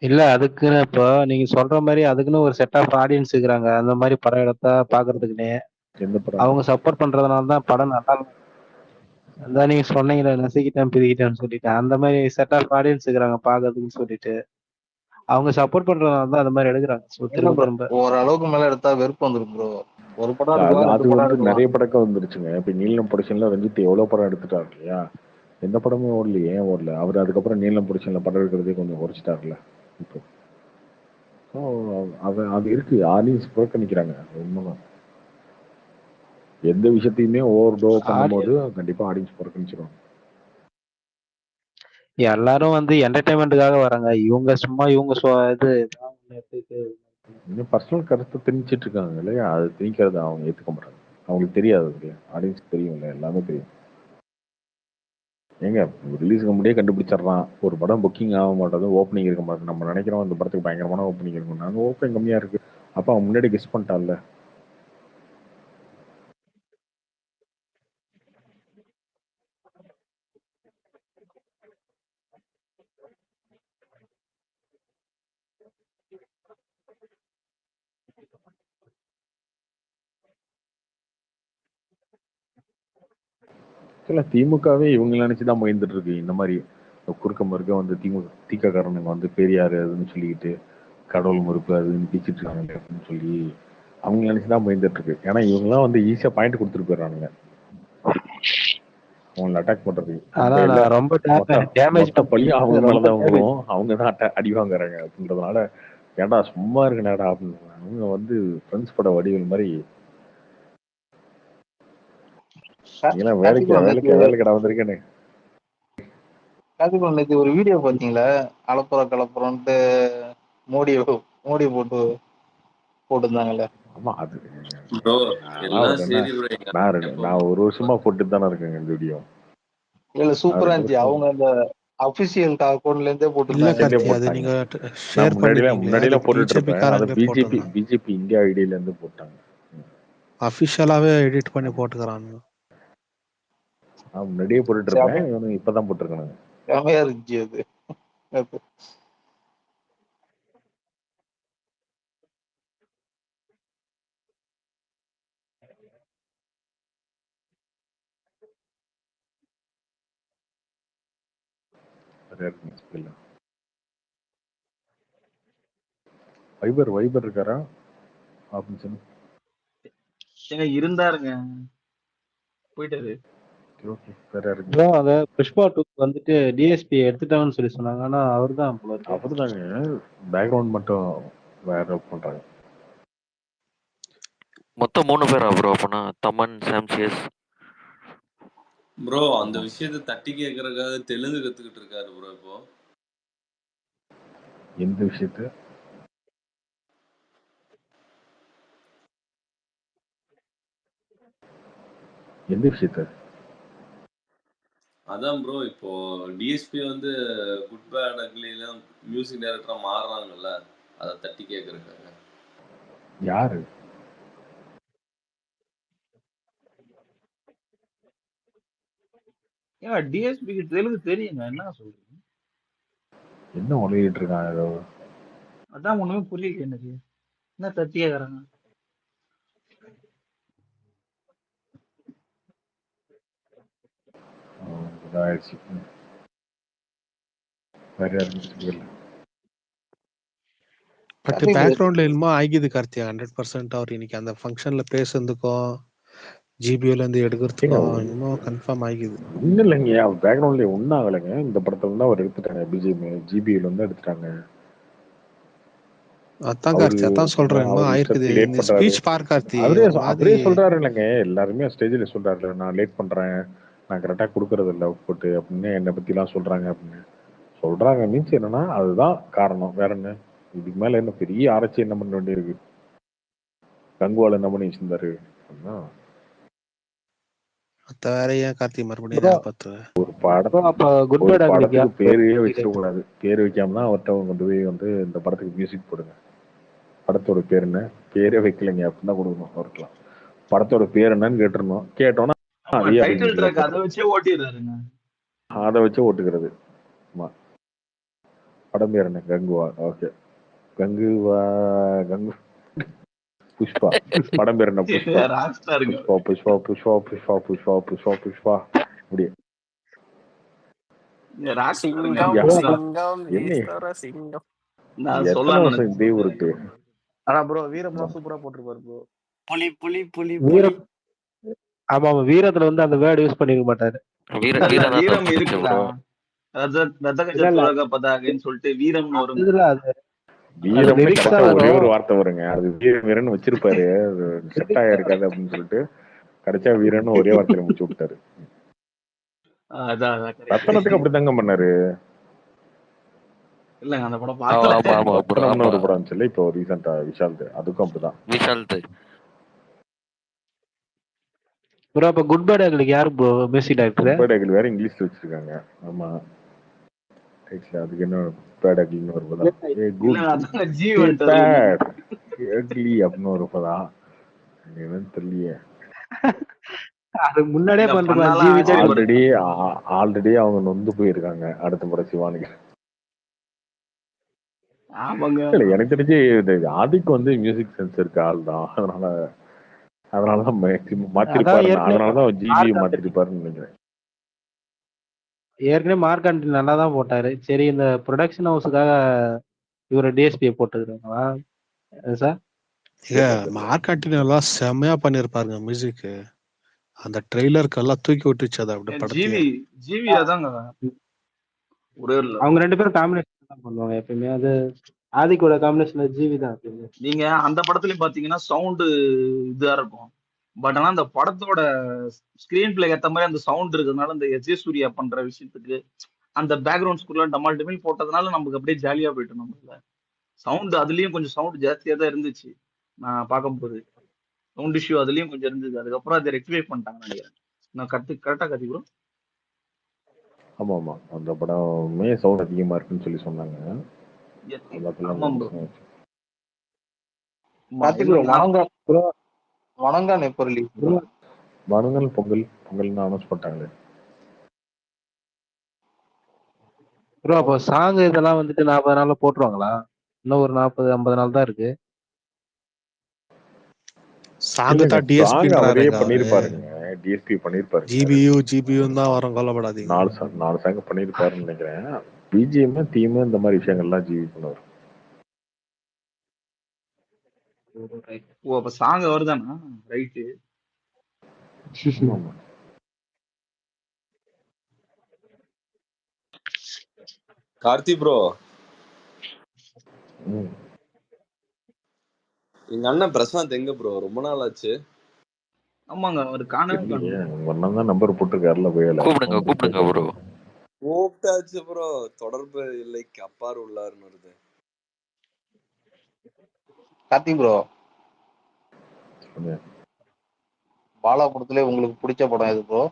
இல்ல அதுக்குன்னு இப்போ நீங்க சொல்ற மாதிரி அதுக்குன்னு ஒரு செட் ஆஃப் ஆடியன்ஸ் இருக்கிறாங்க. அந்த மாதிரி படம் எடுத்தா பாக்குறதுக்குன்னே அவங்க சப்போர்ட் பண்றதுனால தான் படம் நல்லா. அதான் நீங்க சொன்னீங்களே நசிக்கிட்டேன் பிரிக்கிட்டேன்னு சொல்லிட்டு அந்த மாதிரி செட் ஆஃப் ஆடியன்ஸ் இருக்கிறாங்க பாக்குறதுக்குன்னு சொல்லிட்டு அவங்க சப்போர்ட் பண்றதுனால தான் அந்த மாதிரி எடுக்கிறாங்க. ஓரளவுக்கு மேல எடுத்தா வெறுப்பு வந்துடும் ப்ரோ. ஒரு படம் அது வந்து நிறைய படக்கம் வந்துருச்சுங்க. இப்ப நீலம் ப்ரொடக்ஷன்ல ரஞ்சித் எவ்வளவு படம் எடுத்துட்டாரு இல்லையா? எந்த படமும் ஓடல. ஏன் ஓடல? அவர் அதுக்கப்புறம் நீலம் ப்ரொடக்ஷன்ல படம் எடுக்கிறதே கொஞ்சம் குறைச்சிட்டாருல. இப்போ அது இருக்கு, ஆடியன்ஸ் புறக்கணிக்கிறாங்க. உண்மைதான். எந்த விஷயத்தையுமே ஓவர் டோ பண்ணும்போது கண்டிப்பா ஆடியன்ஸ் புறக்கணிச்சிருவாங்க. எல்லாரும் வந்து என்டர்டைன்மெண்ட்டுக்காக வராங்க. இவங்க சும்மா இது இன்னும் பர்சனல் கருத்தை திணிச்சிட்டு இருக்காங்க இல்லையா? அது திணிக்கிறத அவங்க ஏத்துக்க மாட்டாங்க. அவங்களுக்கு தெரியாது இல்லையா? ஆடியன்ஸ்க்கு தெரியும் இல்லை, எல்லாமே தெரியும். ஏங்க ரிலீஸ்க்கு முன்னாடியே கண்டுபிடிச்சிடறான் ஒரு படம் புக்கிங் ஆக மாட்டேது, ஓப்பனிங் இருக்க மாட்டேது. நம்ம நினைக்கிறோம் இந்த படத்துக்கு பயங்கரமான ஓப்பனிங் இருக்கும், நாங்கள் ஓப்பனிங் கம்மியா இருக்கு. அப்ப அவன் முன்னாடி கெஸ் பண்ணிட்டான்ல. திமுகவே இவங்க நினைச்சுதான் பயந்துட்டு இருக்கு. இந்த மாதிரி குறுக்க மறுக்க வந்து திக காரணங்க வந்து பெரியாரு அதுன்னு சொல்லிக்கிட்டு கடவுள் மறுப்பு அதுன்னு பிச்சுட்டு இருக்காங்க அப்படின்னு சொல்லி அவங்க நினைச்சுதான் பயந்துட்டு இருக்கு. ஏன்னா இவங்கெல்லாம் வந்து ஈஸியா பாயிண்ட் கொடுத்துட்டு போயிடுறானுங்க அவங்களை அட்டாக் பண்றதுக்கு. பள்ளி அவங்க மேலதான் வரும், அவங்கதான் அடி வாங்குறாங்க அப்படின்றதுனால ஏன்டா சும்மா இருக்கனாடா அப்படின்னு. அவங்க வந்து ஃப்ரெண்ட்ஸ் பட வடிவில் மாதிரி வேலைக்கடா வந்திருக்கேன்னு. நேற்று ஒரு வீடியோ பாத்தீங்களா? கலப்புறம்ட்டு மோடி போட்டுருந்தாங்கல்ல. ஆமா அது நான் ஒரு வருஷமா போட்டு தானே இருக்கேங்க இந்த வீடியோ. இல்ல சூப்பரா இருந்துச்சு. அவங்க அந்த அபிஷியல் அக்கௌண்ட்ல இருந்தே இல்ல போட்டிருந்தாங்க. சேர்ந்தே கார்த்தி, அது போட்டாங்க. நீங்க நான் ஷேர் பண்ணிருக்கீங்களே, அது முன்னாடியெல்லாம் போட்டுட்டு பிஜேபி இருப்பேன். அதை காரங்களே போட்டிருந்தாங்க. பிஜேபி இந்தியா ஐடியில இருந்து போட்டாங்க. அபிஷியலாவே எடிட் பண்ணி ஆமா. போட்டுக்கிறானுங்க. நான் முன்னாடியே போட்டுட்டு இருப்பேன். இவனுங்க இப்பதான் போட்டிருக்கானுங்க. செமையா இருந்துச்சு அது. அது. சரியா இருக்கு. இல்ல வைபர் இருக்காரா அப்படின்னு சொல்லி. ஏங்க இருந்தாருங்க, போயிட்டாரு. ஓகே சரியா இருக்கு. ப்ரோ அந்த புஷ்பா 2 வந்துட்டு டிஎஸ்பி எடுத்துட்டாங்கன்னு சொல்லி சொன்னாங்க. ஆனா அவர்தான் போல இருக்கு. அவர்தாங்க பேக்ரவுண்ட் மட்டும் வேற பண்றாங்க. மொத்தம் 3 பேரா ப்ரோ? அப்பனா தமன், சாம்சியஸ். ப்ரோ அந்த ஆமா. விஷயத்தை தட்டி கேட்கறதுக்காக தெலுங்கு கத்துக்கிட்டு இருக்காரு ப்ரோ இப்போ. எந்த விஷயத்த? எந்த விஷயத்த? அதான் ப்ரோ இப்போ டிஎஸ்பி வந்து குட் பேட் அக்லிலாம் மியூசிக் டைரக்டரா மாறுறாங்கல்ல, அதை தட்டி கேட்கறதுக்காக. யாரு? ஏங்க டிஎஸ்பிக்கு தெலுங்கு தெரியுங்க, என்ன சொல்றீங்க? என்ன ஒளியிட்டு இருக்கான் ஏதோ. அதான் ஒண்ணுமே புரியல எனக்கு, என்ன தட்டி கேக்குறாங்க? இதாயிடுச்சு. வேற யாருன்னு தெரியல. பட் பேக்ரவுண்ட்ல என்னமோ ஆகிது கார்த்தி. 100% அவர் இன்னைக்கு அந்த ஃபங்க்ஷன்ல பேசுறதுக்கும் ஜிபியூல இருந்து எடுக்கிறதுக்கும் என்னமோ கன்ஃபார்ம் ஆகிது. ஒன்றும் இல்லைங்க, பேக்ரவுண்ட்ல ஒன்றும் ஆகலைங்க. இந்த படத்துல தான் அவர் எடுத்துட்டாங்க. ஜிபியூல இருந்து எடுத்துட்டாங்க. அதான் கார்த்தி, அதான் சொல்றேன், என்னமோ அவர் ஆயிருக்குது. இஷ்டத்துக்கு லேட் இந்த பண்றாரு. ஸ்பீச் பார் கார்த்தி, அவரே ஒரு மாதிரி அவரே சொல்றாரு இல்லைங்க, எல்லாருமே ஸ்டேஜில் சொல்றாரு, நான் லேட் பண்றேன், நான் கரெக்டாக கொடுக்கறது இல்லை அவுட்புட் அப்படின்னு என்னை பற்றிலாம் சொல்றாங்க அப்படின்னு சொல்றாங்க. மீன்ஸ் என்னன்னா அதுதான் காரணம், வேற என்ன. இதுக்கு மேல என்ன பெரிய ஆராய்ச்சி என்ன பண்ண வேண்டியிருக்கு? கங்குவால் என்ன பண்ணி வச்சிருந்தாரு? அத வேற ஏன் கார்த்தி மறுபடியும் ஞாபகப்படுத்துற? ஒரு படம், அப்ப குட் ஒரு பேட் அக்லிக்கு படத்துக்கு பேரையே வச்சிடக்கூடாது. பேர் வைக்காம தான் அவர்கிட்ட கொண்டு போய் வந்து இந்த படத்துக்கு மியூசிக் போடுங்க. படத்தோட பேர் என்ன? பேரே வைக்கலைங்க அப்படின்னு தான் கொடுக்கணும் அவருக்கலாம். படத்தோட பேர் என்னன்னு கேட்டுருந்தோம். கேட்டோன்னா அதையே டைட்டில் ட்ராக் அதை வச்சே ஓட்டிடுறாருங்க. அதை வச்சு ஓட்டுக்கிறது. ஆமா, படம் பேர் என்ன? கங்குவா. ஓகே, கங்குவா, கங்கு புஷ்பா. படம் பேர் என்ன? புஷ்பா. புஷ்பா புஷ்பா புஷ்பா புஷ்பா புஷ்பா புஷ்பா புஷ்பா அப்படியே. சிங்கம் சிங்கம் ஈஸ்வர சிங்கம். எத்தனை வருஷம் இதே இருக்கு? ஆனா ப்ரோ வீரம்லாம் சூப்பரா போட்டிருப்பாரு ப்ரோ. புலி புலி புலி புலி. வீரம். ஆமா, வீரத்துல வந்து அந்த வேர்டு யூஸ் பண்ணிக்க மாட்டாரு. வீரம் இருக்குடா, சொல்லிட்டு வீரம்னு வரும். வீரம் ஒரே ஒரு வார்த்தை வருங்க, அது வீரன் வச்சிருப்பாரு, செட் ஆயா இருக்காது அப்படின்னு சொல்லிட்டு கடைசியா வீரன்னு ஒரே வார்த்தையில முடிச்சு விட்டாரு. ரத்தனத்துக்கு அப்படி தங்க பண்ணாரு. இல்லங்க அந்த படம் ரத்தனம்னு ஒரு படம் சொல்லி இப்போ ரீசெண்டா விஷால், அதுக்கும் அப்படிதான். விஷால் ப்ரோ அப்ப குட் பேட் அக்லிக்கு யாரு bro music director? Good bad Ugly வேற இங்கிலீஷ்ல வச்சிருக்காங்க. ஆமா, அதுக்கு என்ன பேட் அக்லின்னு ஒரு பதம், அக்லி அப்படின்னு ஒரு பதம் என்னன்னு தெரியலையே. அது முன்னாடியே பண்றாங்க. ஆல்ரெடி அவங்க நொந்து போயிருக்காங்க அடுத்த படம் சிவானுக்கு. எனக்கு தெரிஞ்சு ஆதிக்கு வந்து மியூசிக் சென்ஸ் இருக்க ஆள் தான், அதனாலதான் மாத்திருப்பாரு. அதனாலதான் ஜிபி மாத்திருப்பாருன்னு நினைக்கிறேன். ஏற்கனவே மார்க் ஆண்டனி நல்லா தான் போட்டாரு. சரி, இந்த ப்ரொடக்ஷன் ஹவுஸுக்காக இவரை டிஎஸ்பியை போட்டுருக்காங்களா சார்? மார்க் ஆண்டனி எல்லாம் செம்மையா பண்ணிருப்பாருங்க மியூசிக். அந்த ட்ரெய்லருக்கு எல்லாம் தூக்கி விட்டுச்சு. அது அப்படி படத்தையே. அவங்க 2 பேரும் காம்பினேஷன் தான் பண்ணுவாங்க எப்பயுமே. அது ஆதிக்கோட காம்பினேஷன் ஜிவி தான். நீங்க அந்த படத்துலயும் பாத்தீங்கன்னா சவுண்ட் இதா இருக்கும். பட் ஆனா அந்த படத்தோட ஸ்கிரீன் பிளே ஏத்த மாதிரி அந்த சவுண்ட் இருக்கிறதுனால அந்த எஸ் ஜே சூர்யா பண்ற விஷயத்துக்கு அந்த பேக்ரவுண்ட் ஸ்கோர்லாம் டமால் டமில் போட்டதுனால நமக்கு அப்படியே ஜாலியா போயிட்டு நம்மள. சவுண்ட் அதுலயும் கொஞ்சம் சவுண்ட் ஜாஸ்தியா தான் இருந்துச்சு. நான் பார்க்கும்போது சவுண்ட் இஷ்யூ அதுலயும் கொஞ்சம் இருந்தது. அதுக்கப்புறம் அதை ரெக்டிஃபை பண்ணிட்டாங்க நினைக்கிறேன். நான் கரெக்டா கத்தி ப்ரோ. ஆமா ஆமா, அந்த படமே சவுண்ட் அதிகமா இருக்குன்னு சொல்லி சொன்னாங்க. எல்லாத்துலயும் ஆமாம் ப்ரோ. விமர்சனம் வச்சு. கார்த்திக் ப்ரோ வணங்கான் எப்போ ரிலீஸ் ப்ரோ? வணங்கல் பொங்கல்னு அனௌன்ஸ் பண்ணிட்டாங்களே. ப்ரோ அப்போ சாங் இதெல்லாம் வந்துட்டு 40 நாள்ல போட்டுருவாங்களா? இன்னும் ஒரு 40-50 நாள் தான் இருக்கு. சாங் தான் சாங் டிஎஸ்பின்றாருங்க அவரே அவரு. பண்ணிருப்பாருங்க, டிஎஸ்பி பண்ணிருப்பாருங்க. ஜிபியூ தான் வரும், கொல்லப்படாதீங்க. 4 சாங் பண்ணிருப்பாருன்னு நினைக்கிறேன். பிஜிஎம் தீம் இந்த மாதிரி விஷயங்கள்லாம் ஜிபி பண்ணுவார். ஓ அப்ப சாங் வருதானா? ரைட்டு. கார்த்தி ப்ரோ, எங்க அண்ணன் பிரசாந்த் எங்க ப்ரோ? ரொம்ப நாள் ஆச்சு. ஆமாங்க, அவர் காணவே காணோம். உங்க அண்ணன் தான் நம்பர் போட்டுருக்காருல போயல. கூப்பிடுங்க ப்ரோ. கூப்பிட்டாச்சு ப்ரோ, தொடர்பு இல்லைக்கு அப்பாறு உள்ளாருன்னு வருது. கார்த்திக் ப்ரோ, பாலா படத்துல உங்களுக்கு பிடிச்ச படம் எது ப்ரோ?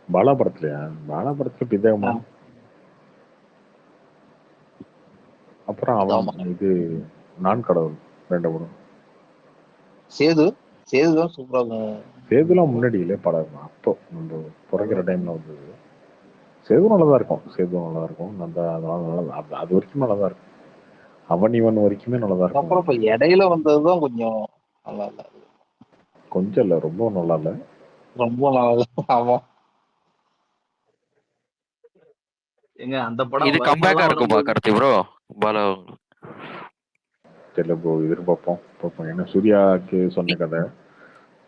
பாலா படத்துலயா? பாலா படத்துல பிதாமா, அப்புறம் அவன் இது நான் கடவுள் 2 படம். சேதுதான் சூப்பரா. சேதுலாம் முன்னாடி இல்ல படம், அப்போ நம்ம பிறக்கிற டைம்ல வந்தது. சேது நல்லதா இருக்கும், அது வரைக்கும் நல்லதா இருக்கும். அவன் இவன் வரைக்குமே நல்லதா இருக்கும். அப்புறம் இப்ப இடையில வந்ததுதான் கொஞ்சம் நல்லா இல்ல. கொஞ்சம் இல்ல, ரொம்ப நல்லா இல்ல. ரொம்ப நல்லா இல்ல. ஆமா, எங்க அந்த படம் இது கம்பேக்கா இருக்குமா கார்த்தி ப்ரோ? பாலா தெரியல ப்ரோ, எதிர்பார்ப்போம். ஏன்னா சூர்யாவுக்கு சொன்ன கதை,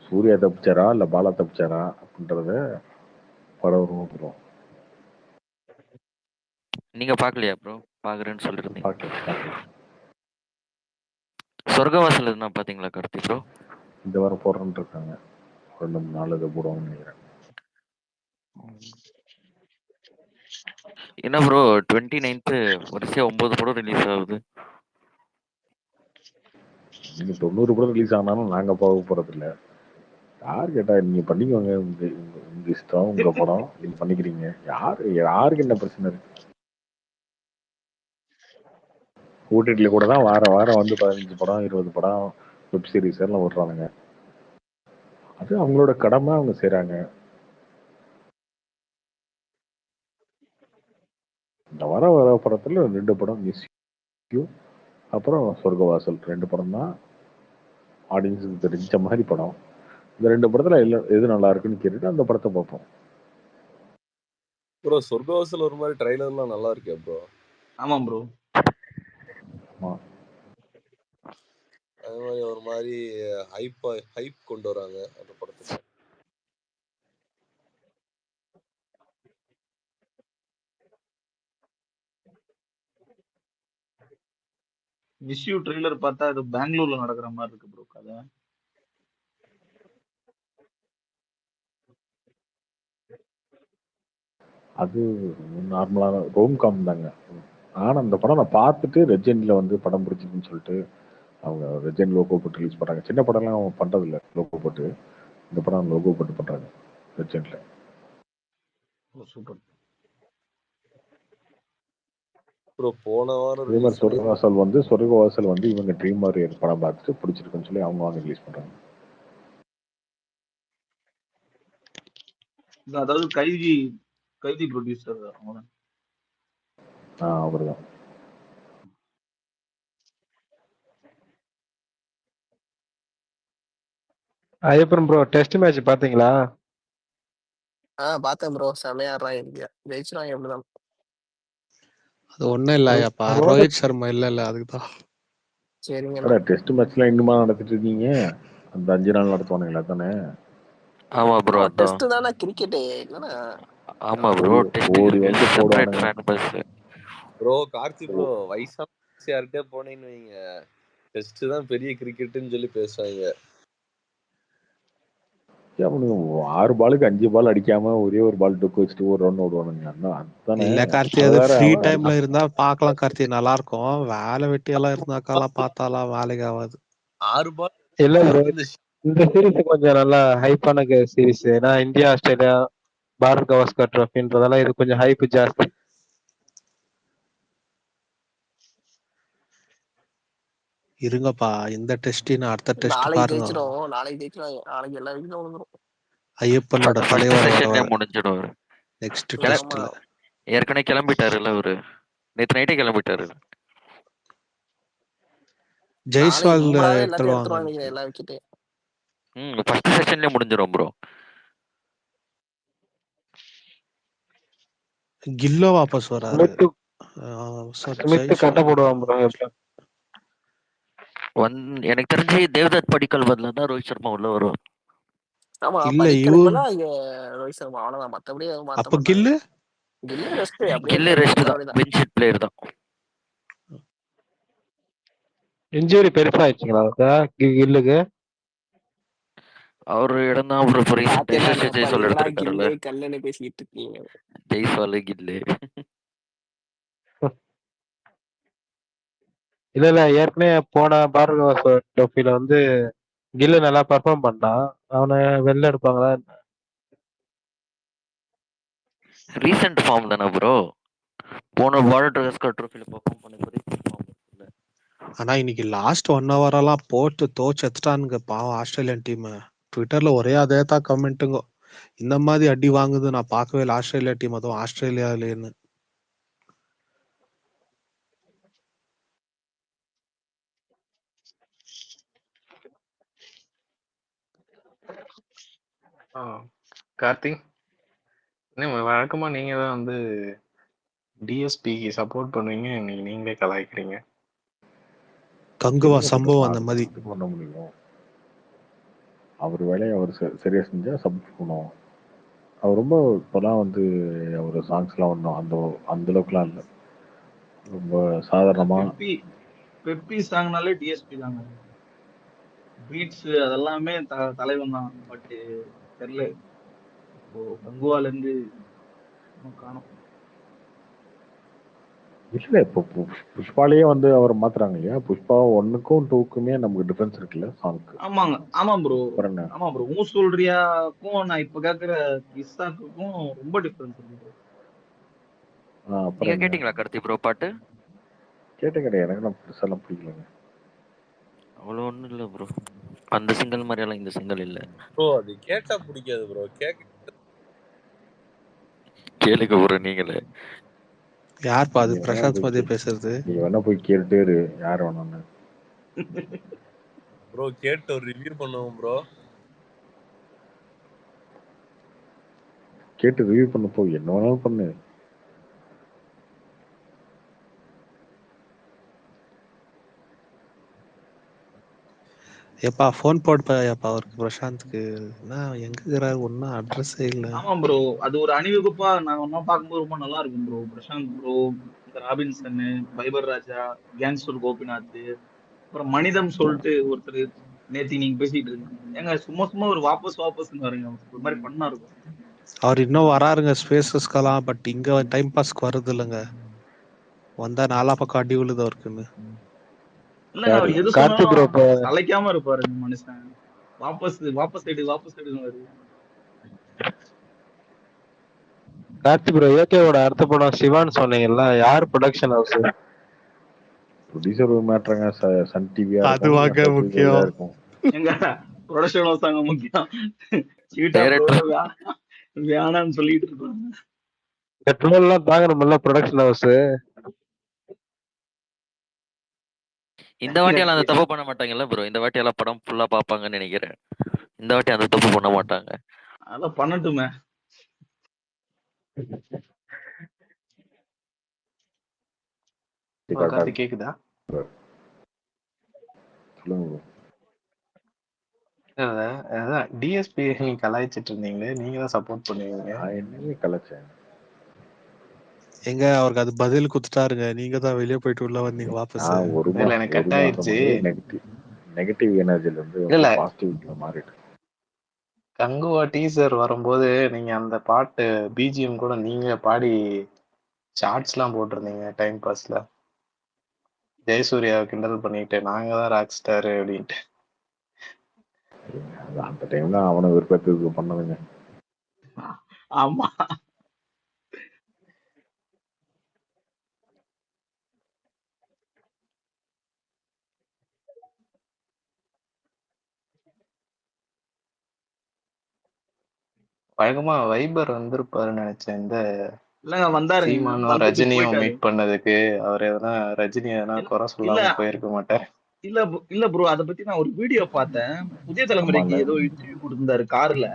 சூர்யா தப்பிச்சாரா இல்ல பாலா தப்பிச்சாரா அப்படின்றத படம் ப்ரோ. நீங்க பாக்கலையா ப்ரோ? பாக்குறேன்னு சொல்லிருந்தீங்க. சொர்க்கவாசல் எதுனா பாத்தீங்களா கார்த்தி ப்ரோ? இந்த வாரம் போடுறேன்னு இருக்காங்க, 2-3 நாள் இதை போடுவாங்கன்னு நினைக்கிறேன். என்ன ப்ரோ 29th வரிசையா 9 படம் ரிலீஸ் ஆகுது. நீங்க 90 படம் ரிலீஸ் ஆனாலும் நாங்க பார்க்க போறது இல்ல. யார் கேட்டா நீங்க பண்ணிக்கோங்க, உங்க இஷ்டம், உங்க படம் நீங்க பண்ணிக்கிறீங்க. யாருக்கு என்ன பிரச்சனை இருக்கு? ஓடிடில கூட தான் வாரம் வந்து 15 படம் 20 படம் வெப் சீரிஸ் எல்லாம் ஓடுறானுங்க. அது அவங்களோட கடமை, அவங்க செய்றாங்க. இந்த வர படத்துல 2 படம் மிஸ் யூ, அப்புறம் சொர்க்கவாசல் 2 படம் தான் ஆடியன்ஸுக்கு தெரிஞ்ச மாதிரி படம். இந்த 2 படத்துல எது நல்லா இருக்குன்னு கேட்டுட்டு அந்த படத்தை பார்ப்போம். ப்ரோ சொர்க்கவாசல் ஒரு மாதிரி ட்ரைலர்லாம் நல்லா இருக்கே ப்ரோ. ஆமாம் ப்ரோ. அது மாதிரி ஒரு மாதிரி ஹைப் கொண்டு வராங்க அந்த படத்துக்கு. மிஸ் யூ ட்ரெய்லர் பார்த்தா அது பெங்களூர்ல நடக்கிற மாதிரி இருக்கு ப்ரோ கதை. அது நார்மலான ரோம் காம் தாங்க. ஆனா அந்த படம் நான் பார்த்துட்டு ரெஜெண்ட்ல வந்து படம் பிடிச்சிருக்குன்னு சொல்லிட்டு அவங்க ரெஜெண்ட் லோகோ போட்டு ரிலீஸ் பண்றாங்க. சின்ன படம்லாம் அவங்க பண்றது இல்லை லோகோ போட்டு, இந்த படம் லோகோ போட்டு பண்றாங்க ரெஜெண்ட்ல. Super bro. போன வாரம் இதே மாதிரி சொர்க்கவாசல் வந்து இவங்க ட்ரீம் வாரியர் படம் பார்த்துட்டு பிடிச்சிருக்குன்னு சொல்லி அவங்க வாங்க ரிலீஸ் பண்றாங்க. அதாவது கைதி ப்ரொடியூசர் அவங்க. அவர்தான். ஐயப்பன் ப்ரோ டெஸ்ட் மேட்ச் பாத்தீங்களா? பார்த்தேன் ப்ரோ. செமையா ஆடுறான் இந்தியா, ஜெயிச்சிருவாங்க எப்படிதான். அது ஒண்ணும் இல்லையாப்பா, ரோஹித் சர்மா இல்ல அதுக்குதான். சரிங்க. டெஸ்ட் மேட்ச்லாம் இன்னுமா நடத்திட்டு இருக்கீங்க? அந்த 5 நாள் நடத்துவானுங்களா தானே? ஆமா ப்ரோ, டெஸ்ட் தானே கிரிக்கெட் இல்லனா? ஆமா ப்ரோ, டெஸ்ட் இருக்கு, separate fan base. Bro Karthi bro, வயசான யார்கிட்டயே போனேன்னு வைங்க, டெஸ்ட் தான் பெரிய கிரிக்கெட்னு சொல்லி பேசுவாங்க. அவனுக்கு 6 பாலுக்கு 5 பால் அடிக்காம ஒரே ஒரு பால் டொக்கு வச்சுட்டு ஒரு ரன் ஓடுவானுங்க. இல்ல கார்த்தி, அது ஃப்ரீ டைம்ல இருந்தா பாக்கலாம் கார்த்தி, நல்லா இருக்கும். வேலை வெட்டி எல்லாம் இருந்தாக்காலாம் பார்த்தாலாம் வேலைக்கு ஆகாது. 6 பால் இல்ல ப்ரோ, இந்த சீரிஸ் கொஞ்சம் நல்லா ஹைப்பான சீரிஸ். ஏன்னா இந்தியா ஆஸ்திரேலியா பாரத் கவாஸ்கர் ட்ரோஃபின்றதால இது கொஞ்சம் ஹைப் ஜாஸ்தி. இருங்கப்பா, இந்த டெஸ்ட் அடுத்த டெஸ்ட் நாளைக்கு பாருங்க. ஜெயிச்சிடும், நாளைக்கு ஜெயிச்சிடும், நாளைக்கு எல்லா வீட்லயும் விழுந்துரும். ஐயப்பனோட தலைவர் வருவார் முடிஞ்சிடும். நெக்ஸ்ட் டெஸ்ட்ல. ஏற்கனவே கிளம்பிட்டாருல்ல அவரு, நேத்து நைட்டே கிளம்பிட்டாரு. ஜெய்ஸ்வால் எடுத்துருவாங்க எல்லா விக்கெட்டையும். ஃபர்ஸ்ட் செஷன்லயே முடிஞ்சிரும் ப்ரோ. கில்லோ வாபஸ் வராரு. கட்ட போடுவான் ப்ரோ. எனக்கு தெரிஞ்சு தேவ்தத் படிக்கல் பதிலா தான் ரோஹித் சர்மா உள்ள வருவார். ஆமா, இல்ல படிக்கலா இங்க ரோஹித் சர்மா அவ்வளவுதான், மத்தபடி அப்ப கில்லு ரெஸ்ட், கில்லு ரெஸ்ட் தான், பெஞ்ச் ஹிட் பிளேயர் தான். இன்ஜுரி பெருசா ஆயிடுச்சுங்களா கில்லுக்கு? அவரு இடம் தான் ப்ரோ. இப்போ ரீசெண்டா எஸ்எஸ்சி ஜெய்ஸ்வால் எடுத்திருக்காருல்ல, கல்லன்னு பேசிட்டு இருக்கீங்க. ஜெய்ஸ்வால் கில்லு இல்ல ஏற்கனவே போன பாரத் கவாஸ்கர் ட்ரோஃபில வந்து கில்லு நல்லா பெர்ஃபார்ம் பண்ணான். அவனை வெளில எடுப்பாங்களா? ரீசெண்ட் ஃபார்ம் தானே ப்ரோ. போன பாரத் கவாஸ்கர் ட்ரோஃபில பெர்ஃபார்ம் பண்ண ரீசெண்ட் ஃபார்ம். ஆனா இன்னைக்கு லாஸ்ட் 1 hour எல்லாம் போட்டு தோச்செத்துட்டானுங்க பாவம் ஆஸ்திரேலியன் டீம். ட்விட்டர்ல ஒரே அதே தான் கமெண்ட்டுங்க. இந்த மாதிரி அடி வாங்குது நான் பார்க்கவே இல்லை ஆஸ்திரேலியா டீம், அதுவும் ஆஸ்திரேலியாலேன்னு. கார்த்திக், வழக்கமா நீங்க தான் வந்து டிஎஸ்பிக்கு சப்போர்ட் பண்ணுவீங்க, இன்னைக்கு நீங்களே கலாய்க்கிறீங்க. கங்குவா சம்பவம் அந்த மாதிரி பண்ண முடியும். அவர் வேலையை அவர் சரியா செஞ்சா சப்போர்ட் பண்ணுவோம். அவர் ரொம்ப இப்போலாம் வந்து அவர் சாங்ஸ்லாம் ஒன்றும் அந்த அளவுக்குலாம் இல்லை, ரொம்ப சாதாரணமா. பெப்பி சாங்னாலே டிஎஸ்பி தாங்க, பீட்ஸ் அதெல்லாமே தலைவன் தான். பட் தெரியல இப்போ கங்குவால இருந்து காணும். இல்ல இப்போ புஷ்பாலேயே வந்து அவர் மாத்துறாங்க இல்லையா? புஷ்பா 1க்கும் 2க்குமே நமக்கு டிஃபரன்ஸ் இருக்குல்ல சாங்க்கு. ஆமாங்க, ஆமா ப்ரோ, ஆமா ப்ரோ. மூசோல்ரியாக்கும் நான் இப்ப கேக்குற கிஸ்ஸாக்கும் ரொம்ப டிஃபரன்ஸ் இருக்கு. நீங்க கேட்டீங்களா கார்த்தி ப்ரோ பாட்டு? கேட்டேன் கிடையாது, எனக்கு நான் பெருசாலாம் பிடிக்கலங்க. அவ்வளோ ஒன்றும் இல்லை ப்ரோ, அந்த சிங்கிள் மாதிரியெல்லாம் இந்த சிங்கிள் இல்லை ப்ரோ. அது கேட்டா பிடிக்காது ப்ரோ. கேளுங்க ப்ரோ நீங்களே. யார் பாது பிரசாந்த் மதிய பேசுறது? நீ வேணா போய் கேட்டுட்டே இரு யார் வேணும்னு. ப்ரோ கேட்டு ஒரு ரிவ்யூ பண்ணுவோம் ப்ரோ. கேட்டு ரிவ்யூ பண்ண போய் என்ன வேணாலும் பண்ணு. ஏப்பா ஃபோன் போடுப்பா அவருக்கு பிரசாந்த்க்கு. என்ன எங்க இருக்கிறாரு, ஒன்னும் அட்ரஸே இல்லை. ஆமா ப்ரோ, அது ஒரு அணிவகுப்பா நான் ஒன்னா பார்க்கும்போது ரொம்ப நல்லா இருக்கும் ப்ரோ. பிரசாந்த் ப்ரோ, இந்த ராபின்சன், பைபர் ராஜா, கேங்ஸ்டர் கோபிநாத், அப்புறம் மனிதம் சொல்லிட்டு ஒருத்தர் நேத்தி நீங்க பேசிட்டு இருக்கீங்க. ஏங்க சும்மா சும்மா ஒரு வாபஸ் வருங்க, ஒரு மாதிரி பண்ணா இருக்கும். அவர் இன்னும் வராருங்க ஸ்பேசஸ்க்கெல்லாம், பட் இங்க டைம் பாஸ்க்கு வருது இல்லைங்க. வந்தா நாலா பக்கம் அடி விழுது அவருக்குன்னு. இல்லங்க, அவர் எது சொன்னாலும் சளைக்காம இருப்பாருங்க மனுஷன். வாபஸ் எடுன்னு. கார்த்தி ப்ரோ, ஏகேவோட அடுத்த படம் சிவான்னு சொன்னீங்கல்ல, யார் ப்ரொடக்ஷன் ஹவுஸ்? ப்ரொடியூசர் மேட்டருங்க, சன் டிவியா அது வாங்க முக்கியம். இருக்கும். எங்க ப்ரொடக்ஷன் ஹவுஸ் தாங்க முக்கியம். வேணான்னு சொல்லிட்டு இருக்காங்க. இந்த ட்ரோல்லாம் தாங்கணும்ல ப்ரொடக்ஷன் ஹவுஸ். இந்த வாட்டியெல்லாம் அந்த தப்பு பண்ண மாட்டாங்கல்ல ப்ரோ. இந்த வாட்டியெல்லாம் படம் ஃபுல்லா பாப்பாங்கன்னு நினைக்கிறேன். இந்த வாட்டி அந்த தப்பு பண்ண மாட்டாங்க. அதான் பண்ணட்டுமே. கேக்குதா? அதான் டிஎஸ்பி நீங்க கலாய்ச்சிட்டு இருந்தீங்களே, நீங்க தான் சப்போர்ட் பண்ணுவீங்க. என்னவே கலாய்ச்சேன். எங்க அவருக்கு அது பதில் குடுத்துட்டாருங்க. நீங்க தான் வெளியே போயிட்டு உள்ள வந்தீங்க வாபஸ். எனக்கு கட் ஆயிடுச்சு. நெகட்டிவ் எனர்ஜில இருந்து பாசிட்டிவ்ல மாறிட்டு. கங்குவா டீசர் வரும்போது நீங்க அந்த பாட்டு பிஜிஎம் கூட நீங்க பாடி ஷார்ட்ஸ்லாம் போட்டிருந்தீங்க டைம் பாஸ்ல. ஜெயசூர்யாவை கிண்டல் பண்ணிட்டு நாங்க தான் ராக் ஸ்டார் அப்படின்ட்டு. அந்த டைம்ல அவனை விருப்பத்துக்கு பண்ணதுங்க. ஆமா. வழக்கமா வைபர் வந்திருப்பாருன்னு நினைச்சேன். இந்த இல்லங்க வந்தாருங்க, சீமானும் வந்துட்டு ரஜினியும் போயிட்டாரு. மீட் பண்ணதுக்கு அவர் எதனா ரஜினி எதனா குறை இல்ல சொல்லாம போயிருக்க மாட்டார். இல்ல ப்ரோ, அத பத்தி நான் ஒரு வீடியோ பார்த்தேன். புதிய தலைமுறைக்கு ஏதோ இன்டர்வியூ கொடுத்திருந்தாரு கார்ல.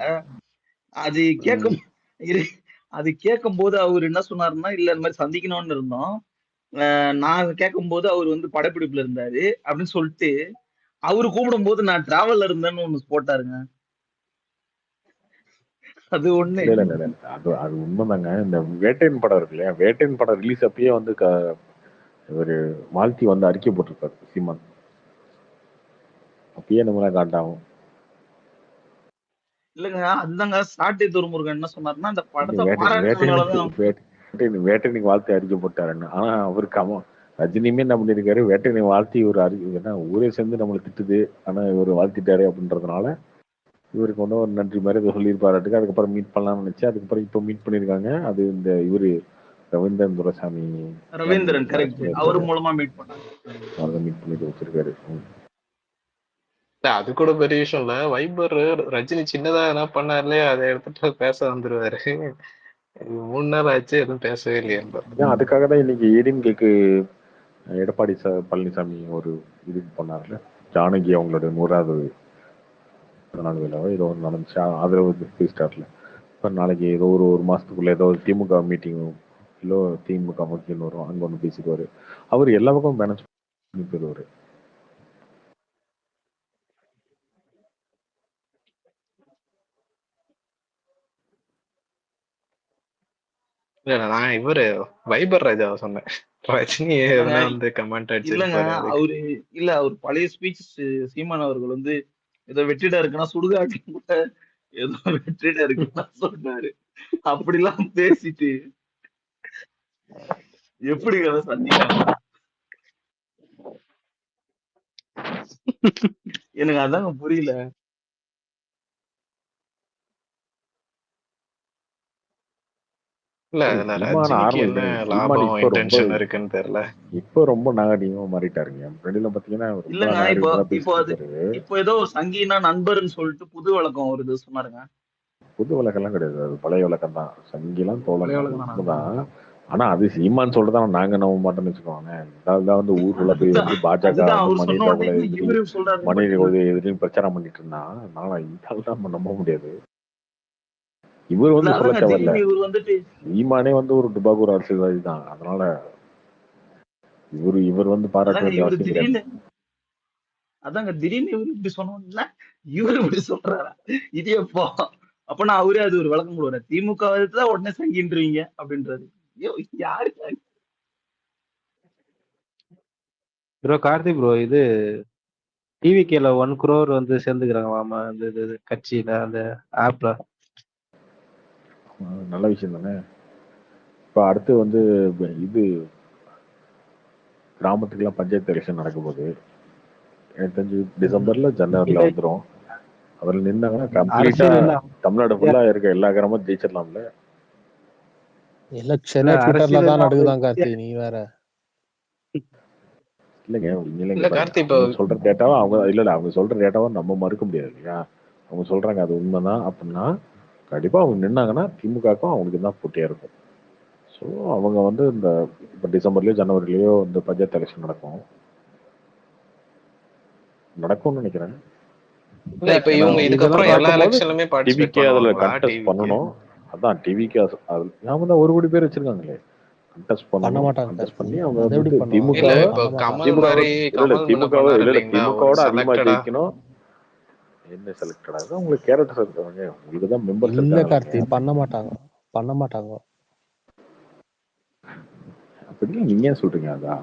அது கேட்கும் அது கேட்கும் போது அவர் என்ன சொன்னாருன்னா, இல்ல இந்த மாதிரி சந்திக்கணும்னு இருந்தோம். நான் கேட்கும் போது அவர் வந்து படப்பிடிப்புல இருந்தாரு அப்படின்னு சொல்லிட்டு அவரு கூப்பிடும் போது நான் டிராவல்ல இருந்தேன்னு ஒண்ணு போட்டாருங்க. அது ஒண்ணு. இல்ல இல்ல இல்ல அது அது உண்மைதாங்க. இந்த வேட்டையன் படம் இருக்கு இல்லையா, வேட்டையன் படம் ரிலீஸ் அப்பயே வந்து ஒரு வாழ்த்தி வந்து அறிக்கை போட்டிருக்காரு சீமான். அப்பயே நம்மள காண்டாகும். இல்லங்க அதுதாங்க சாட்டை துரைமுருகன் என்ன சொன்னாருன்னா, அந்த படத்தை பாராட்டுறதுனாலதான் வேட்டையனுக்கு வாழ்த்து அறிக்கை போட்டாருன்னு. ஆனா அவருக்கு ரஜினியுமே என்ன பண்ணிருக்காரு, வேட்டையனை வாழ்த்தி ஒரு அறிக்கை, ஊரே சேர்ந்து நம்மளை திட்டுது, ஆனா இவர் வாழ்த்திட்டாரு அப்படின்றதுனால இவருக்கு வந்து ஒரு நன்றி மாதிரி ஏதோ சொல்லியிருப்பாராட்டுக்கு. அதுக்கப்புறம் மீட் பண்ணலாம்னு நினைச்சு அதுக்கப்புறம் இப்போ மீட் பண்ணியிருக்காங்க. அது இந்த இவரு ரவீந்திரன் துரைசாமி, ரவீந்திரன் கரெக்ட், அவர் மூலமா மீட் பண்ணாங்க. அதை மீட் பண்ணிட்டு வச்சிருக்காரு. அது கூட பெரிய விஷயம் இல்ல. வைபர் ரஜினி சின்னதா என்ன பண்ணார்லயே அதை எடுத்துட்டு பேச வந்துருவாரு. 3 நாள் ஆச்சு எதுவும் பேசவே இல்லையா? அதுக்காக தான் இன்னைக்கு ஏடிஎம்கேக்கு எடப்பாடி பழனிசாமி ஒரு இதுக்கு பண்ணார்ல, ஜானகி அவங்களோட 100வது பிறந்தநாள் விழாவோ ஏதோ ஒன்று நடந்துச்சு, ஆதரவு பேசிட்டார்ல. இப்போ நாளைக்கு ஏதோ ஒரு மாசத்துக்குள்ள ஏதோ திமுக மீட்டிங் இல்லை திமுக முக்கியம் வரும், அங்கே ஒன்று பேசிடுவாரு. அவர் எல்லா பக்கமும் பேலன்ஸ் பண்ணி போயிடுவாரு. இல்ல நான் இவரு வைபர் ராஜாவை சொன்னேன். ரஜினி எதுனா வந்து கமெண்ட் இல்லங்க அடிச்சிருப்பாரு. அவர் பழைய ஸ்பீச் சீமான் அவர்கள் வந்து ஏதோ வெற்றிடா இருக்குன்னா சுடுகாட்டு கூட ஏதோ வெற்றிடா இருக்குன்னா சொன்னாரு. அப்படிலாம் பேசிட்டு எப்படி கதை சந்திக்கலாம்? எனக்கு அதாங்க புரியல. இல்ல ரஜினிக்கு என்ன லாபம் இன்டென்ஷன் இருக்குன்னு தெரியல. இப்போ ரொம்ப நாகரிகமா மாறிட்டாருங்க. ஃப்ரெண்ட்ல பாத்தீங்கன்னா இல்லங்க இப்போ ஏதோ ஒரு சங்கீனா நண்பர்னு சொல்லிட்டு புது வழக்கம் வருது சொன்னாருங்க. புது வழக்கெல்லாம் கிடையாது, அது பழைய வழக்கம் தான். சங்கிலாம் தோழன் தான். ஆனா அது சீமான் சொல்றதான் நாங்க நம்ப மாட்டோம்னு வச்சுக்கோங்க. இதாவது வந்து ஊருக்குள்ள போய் வந்து பாஜக மனித எதிரையும் பிரச்சாரம் பண்ணிட்டு இருந்தா நானும் இதால் தான் நம்ப முடியாது. இவர் வந்து சொல்ல தேவையில்ல, சீமானே வந்து ஒரு டுபாகூர் அரசியல்வாதி தான். அதனால இவர் வந்து பாராட்ட வேண்டிய அவசியம் கிடையாது. அதாங்க திடீர்னு இவரு இப்படி சொன்னோம்ல, இவரு இப்படி சொல்றாரா? இது எப்போ? அப்பனா அவரே அது ஒரு விளக்கம் கொடுவாரு. திமுக தான் உடனே சங்கின்றீங்க அப்படின்றாரு. யாரு ப்ரோ கார்த்திக் ப்ரோ, இது டிவிகேல 1 crore வந்து சேர்ந்துக்கிறாங்களாமா இந்த கட்சியில, அந்த ஆப்ல. நல்ல விஷயம் தானே. இப்போ அடுத்து வந்து இது கிராமத்துக்குலாம் பஞ்சாயத்து எலெக்ஷன் நடக்கும்போது எனக்கு தெரிஞ்சு டிசம்பர்ல ஜனவரில வந்துடும். அதில் நின்னாங்கன்னா கம்ப்ளீட்டா தமிழ்நாடு ஃபுல்லா இருக்க எல்லா கிராமமும் ஜெயிச்சிடலாம்ல. எலெக்ஷனே ட்விட்டர்ல தான் நடக்குதான் கார்த்தி, நீ வேற. இல்லைங்க சொல்ற டேட்டாவை அவங்க சொல்ற டேட்டாவை நம்ம மறுக்க முடியாது இல்லையா. அவங்க சொல்றாங்க அது உண்மைதான் அப்படின்னா கண்டிப்பா அவங்க நின்னாங்கன்னா திமுகவுக்கும் அவங்களுக்கு தான் போட்டியா இருக்கும். ஸோ அவங்க வந்து இந்த இப்போ டிசம்பர்லயோ ஜனவரிலயோ இந்த பஞ்சாயத்து எலெக்ஷன் நடக்கும்னு நினைக்கிறேன். டிவிக்கே அதுல கண்டெஸ்ட் பண்ணணும். அதான் டிவிக்கே நாம தான் 1 கோடி பேர் வச்சிருக்காங்களே, கண்டெஸ்ட் பண்ணணும். கண்டெஸ்ட் பண்ணி அவங்க வந்து திமுகவோட அதிகமா ஜெயிக்கணும். என்ன செலக்டடா உங்களுக்கு கேரக்டர் இருக்காங்க, உங்களுக்கு தான் மெம்பர்ஸ் இல்ல கார்த்தி, பண்ண மாட்டாங்க. அப்படி நீங்க சொல்றீங்க. அதான்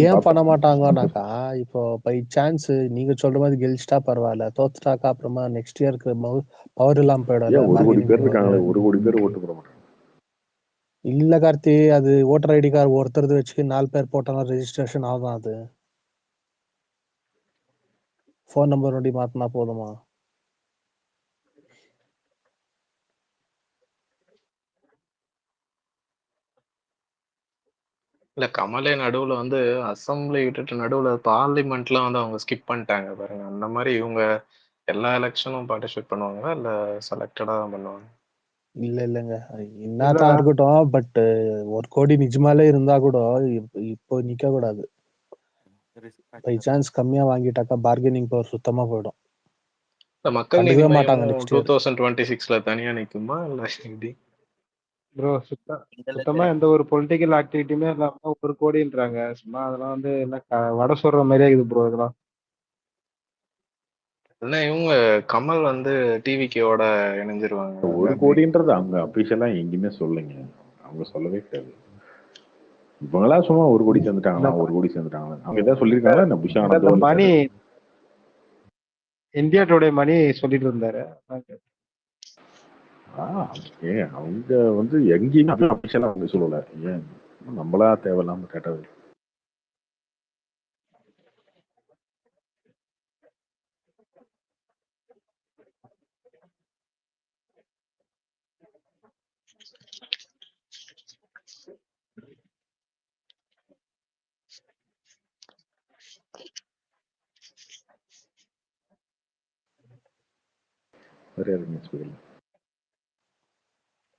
ஏன் பண்ண மாட்டாங்கன்னாக்கா, இப்போ பை சான்ஸ் நீங்க சொல்ற மாதிரி கெலிச்சிட்டா பரவாயில்ல, தோத்துட்டாக்கா அப்புறமா நெக்ஸ்ட் இயருக்கு பவர் இல்லாம போயிடும். 1 கோடி பேர் இருக்காங்களே, 1 கோடி பேர் ஓட்டு போட மாட்டாங்க. இல்ல கார்த்தி, அது ஓட்டர் ஐடி கார்டு ஒருத்தர் வச்சு 4 பேர் போட்டாலும் ரெஜிஸ்ட்ரேஷன் ஆகும். அது ஃபோன் நம்பர் வண்டி மாத்தினா போதுமா? இல்ல கமலே நடுவுல வந்து அசெம்பிளி விட்டுட்டு நடுவுல பார்லிமெண்ட்லாம் வந்து அவங்க ஸ்கிப் பண்ணிட்டாங்க பாருங்க. அந்த மாதிரி இவங்க எல்லா எலெக்ஷனும் பார்ட்டிசிபேட் பண்ணுவாங்களா இல்ல செலக்டடா தான் பண்ணுவாங்க? இல்லங்க என்னதான் இருக்கட்டும், பட் 1 கோடி நிஜமாலே இருந்தா கூட இப்போ நிக்க கூடாது. பை சான்ஸ் கம்மியா வாங்கிட்டாக்கா பார்கெனிங் பவர் சுத்தமா போயிடும். மக்கள் நீதி கண்டுக்கவே மாட்டாங்க மையமும் நெக்ஸ்ட் இயர். 2026ல தனியா நிக்குமா இல்ல எப்படி? ப்ரோ சுத்தமா எந்த ஒரு பொலிட்டிக்கல் ஆக்டிவிட்டியுமே இல்லாம 1 கோடின்றாங்க. சும்மா அதெல்லாம் வந்து என்ன வடை சொல்ற மாதிரியே இருக்குது ப்ரோ இதெல்லாம். இல்ல இவங்க கமல் வந்து டிவிகேவோட இணைஞ்சிருவாங்க. 1 கோடின்றது அவங்க அபிஷியலா எங்கேயுமே சொல்லுங்க. அவங்க சொல்லவே கிடையாது. இவங்களா சும்மா 1 கோடி சேர்ந்துட்டாங்களா 1 கோடி சேர்ந்துட்டாங்களா அவங்க ஏதாவது சொல்லியிருக்காங்களா என்ன புஷ் ஆனதோ மணி இந்தியா டுடே மணி சொல்லிட்டு இருந்தாரு. அவங்க வந்து எங்கேயுமே அபிஷியலா அவங்க சொல்லல. ஏன் நம்மளா தேவையில்லாம கேட்டது.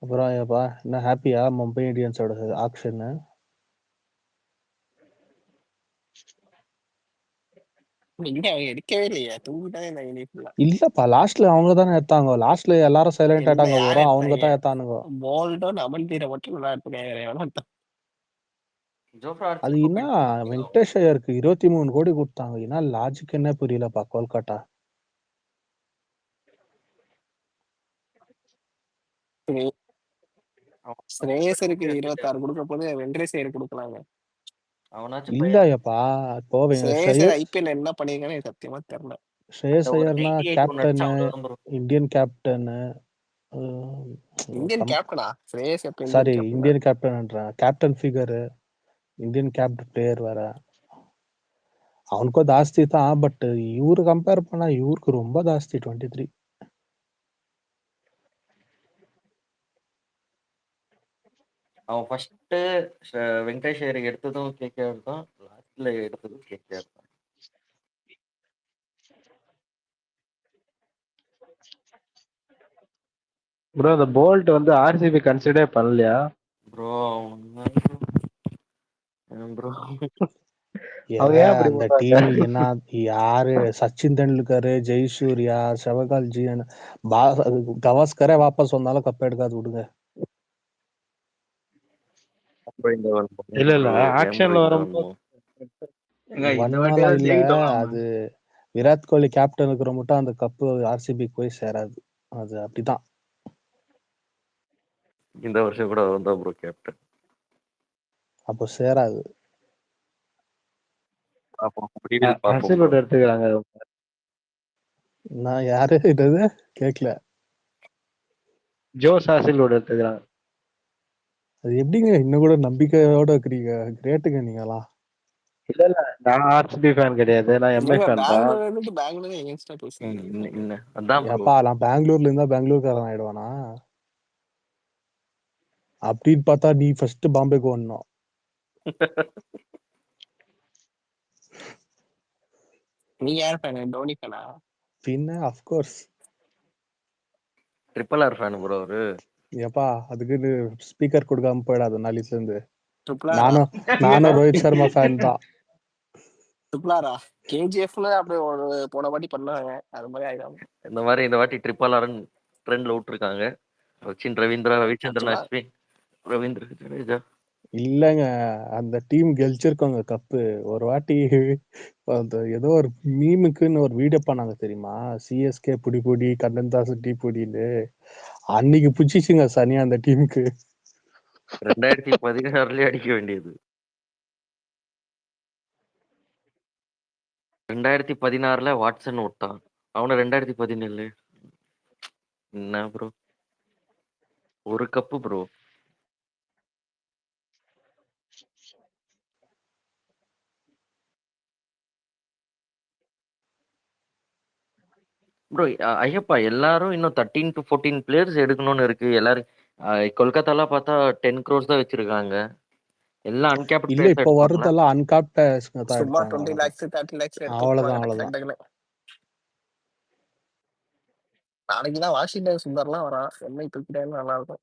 அப்புறம் ஏப்பா என்ன ஹாப்பியா மும்பை இந்தியன்ஸோட ஆக்ஷன்? இங்க அவங்க எடுக்கவே இல்லையா? தூங்கிட்டாவே நான் இனிப்புல. இல்லப்பா லாஸ்ட்ல அவங்க தானே எடுத்தாங்க. லாஸ்ட்ல எல்லாரும் சைலண்ட் எந்த ஆயிட்டாங்க. யார் வரும் அவனுங்க எடுத்தாங்க? தான் எடுத்தானுங்க. போல்டும் அமன் தீர மட்டும் நல்லா எடுத்துக்காங்க. வேற எவனும் எடுத்தான்? அது என்ன வெங்கடேஷ் ஐயருக்கு 23 கோடி கொடுத்தாங்க. என்ன லாஜிக் என்ன புரியலப்பா கொல்கட்டா. ஸ்ரேயசருக்கு 26 கொடுக்க போது வெங்கடேஷ் ஐயர் கொடுக்கலாங்க. இல்லையப்பா இப்போ ஸ்ரேயசர் ஐபிஎல் என்ன பண்ணிருக்கான்னு எனக்கு சத்தியமா தெரியல. ஸ்ரேயஸ் ஐயர்னா கேப்டனு, இந்தியன் கேப்டனு. இந்தியன் கேப்டனா? ஸ்ரேயஸ் எப்ப இந்தியன் சாரி கேப்டனா? இந்தியன் கேப்டன்ன்றேன். Captain figure Indian captain player வேற. அவனுக்கும் ஜாஸ்தி தான், பட் இவரு கம்பேர் பண்ணா இவருக்கு ரொம்ப ஜாஸ்தி 23. அவன் ஃபர்ஸ்ட் வெங்கடேஷ் ஐயர் எடுத்ததும் கேகேஆர் தான், லாஸ்ட்ல எடுத்ததும் கேகேஆர் தான். ப்ரோ அந்த போல்ட் வந்து ஆர்சிபி கன்சிடர் பண்ணலையா? ப்ரோ ப்ரோ அந்த டீம் என்ன யாரு சச்சின் தெண்டுல்கர், ஜெய்சூர்யா, செவகால் ஜிஎன், கவாஸ்கரே வாபஸ் வந்தாலும் கப் எடுக்காது விடுங்க. இல்ல ஆக்ஷன்ல வரும்போது இல்ல அது விராட் கோலி கேப்டன் இருக்கிற மட்டும் அந்த கப்பு ஆர்சிபிக்கு போய் சேராது. அது அப்படிதான். இந்த வருஷம் கூட அவன் தான் ப்ரோ கேப்டன். அப்போ சேராது. எடுத்துக்கிறாங்க. நான் யாரு இது கேட்கல. ஜோஸ் ஆசிலோட எடுத்துக்கிறாங்க. அது எப்படிங்க இன்னும் கூட நம்பிக்கையோட இருக்கிறீங்க? கிரேட்டுங்க நீங்கலாம். இல்ல நான் ஆர்சிபி ஃபேன் கிடையாது. நான் எம்ஐ ஃபேன் தான். பெங்களூர் எகென்ஸ்டா பேசுறீங்க. ஏப்பா நான் பெங்களூர்ல இருந்தா பெங்களூர்காரன் ஆயிடுவானா? அப்படின்னு பார்த்தா நீ ஃபர்ஸ்ட் பாம்பேக்கு வரணும். நீ யார் ஃபேன்? டோனி ஃபேனா? பின்ன of course triple R fan bro அவரு. ஏப்பா அதுக்கு ஸ்பீக்கர் கொடுக்காம போயிடாத நாளைல இருந்து. ட்ரிபிளாரா? நானும் ரோஹித் சர்மா ஃபேன் தான். ட்ரிபிளாரா? கேஜிஎஃப்ல அப்படியே ஒரு போன வாட்டி பண்ணாங்க. அது மாதிரி ஆயிடாம. இந்த வாட்டி ட்ரிபிள் ஆர் ட்ரெண்ட்ல விட்டுருக்காங்க. சச்சின், ரவீந்திரா, ரவிச்சந்திரன் அஸ்வின், ரவீந்திர ஜடேஜா. இல்லங்க அந்த டீம் கெலிச்சிருக்கோங்க கப்பு. ஒரு வாட்டி அந்த ஏதோ ஒரு மீமுக்குன்னு ஒரு வீடியோ பண்ணாங்க தெரியுமா? சிஎஸ்கே புடி புடி கண்ணன்தாஸ் டீ புடின்னு. அன்னைக்கு புடிச்சிச்சுங்க சனியா அந்த டீமுக்கு. 2016 அடிக்க வேண்டியது. 2016 வாட்சன் விட்டான். அவனை 2017 என்ன ப்ரோ ஒரு கப்பு ப்ரோ. ப்ரோ ஐயப்பா எல்லாரும் இன்னும் 13 to 14 பிளேயர்ஸ் எடுக்கணும்னு இருக்கு. எல்லாரும் கொல்கத்தாலாம் பார்த்தா 10 crores தான் வச்சிருக்காங்க. எல்லாம் அன்கேப்ட் இல்ல பிளேயர்ஸ் இப்ப எடுப்பாங்களா? வர்றதெல்லாம் அன்காப்ட் பிளேயர்ஸ்ங்க தான் சும்மா எடுப்பாங்க. 20 அவ்வளவுதான் lakhs 30 lakhs எடுத்து அவ்வளவுதான் விட்டுருவாங்க டக்கு அவ்வளவுதான். டக்கு டக்குன்னு. நாளைக்கு தான் வாஷிங்டன் சுந்தர்லாம் வரான். எம்ஐ தூக்கிட்டாலும் நல்லா இருக்கும்.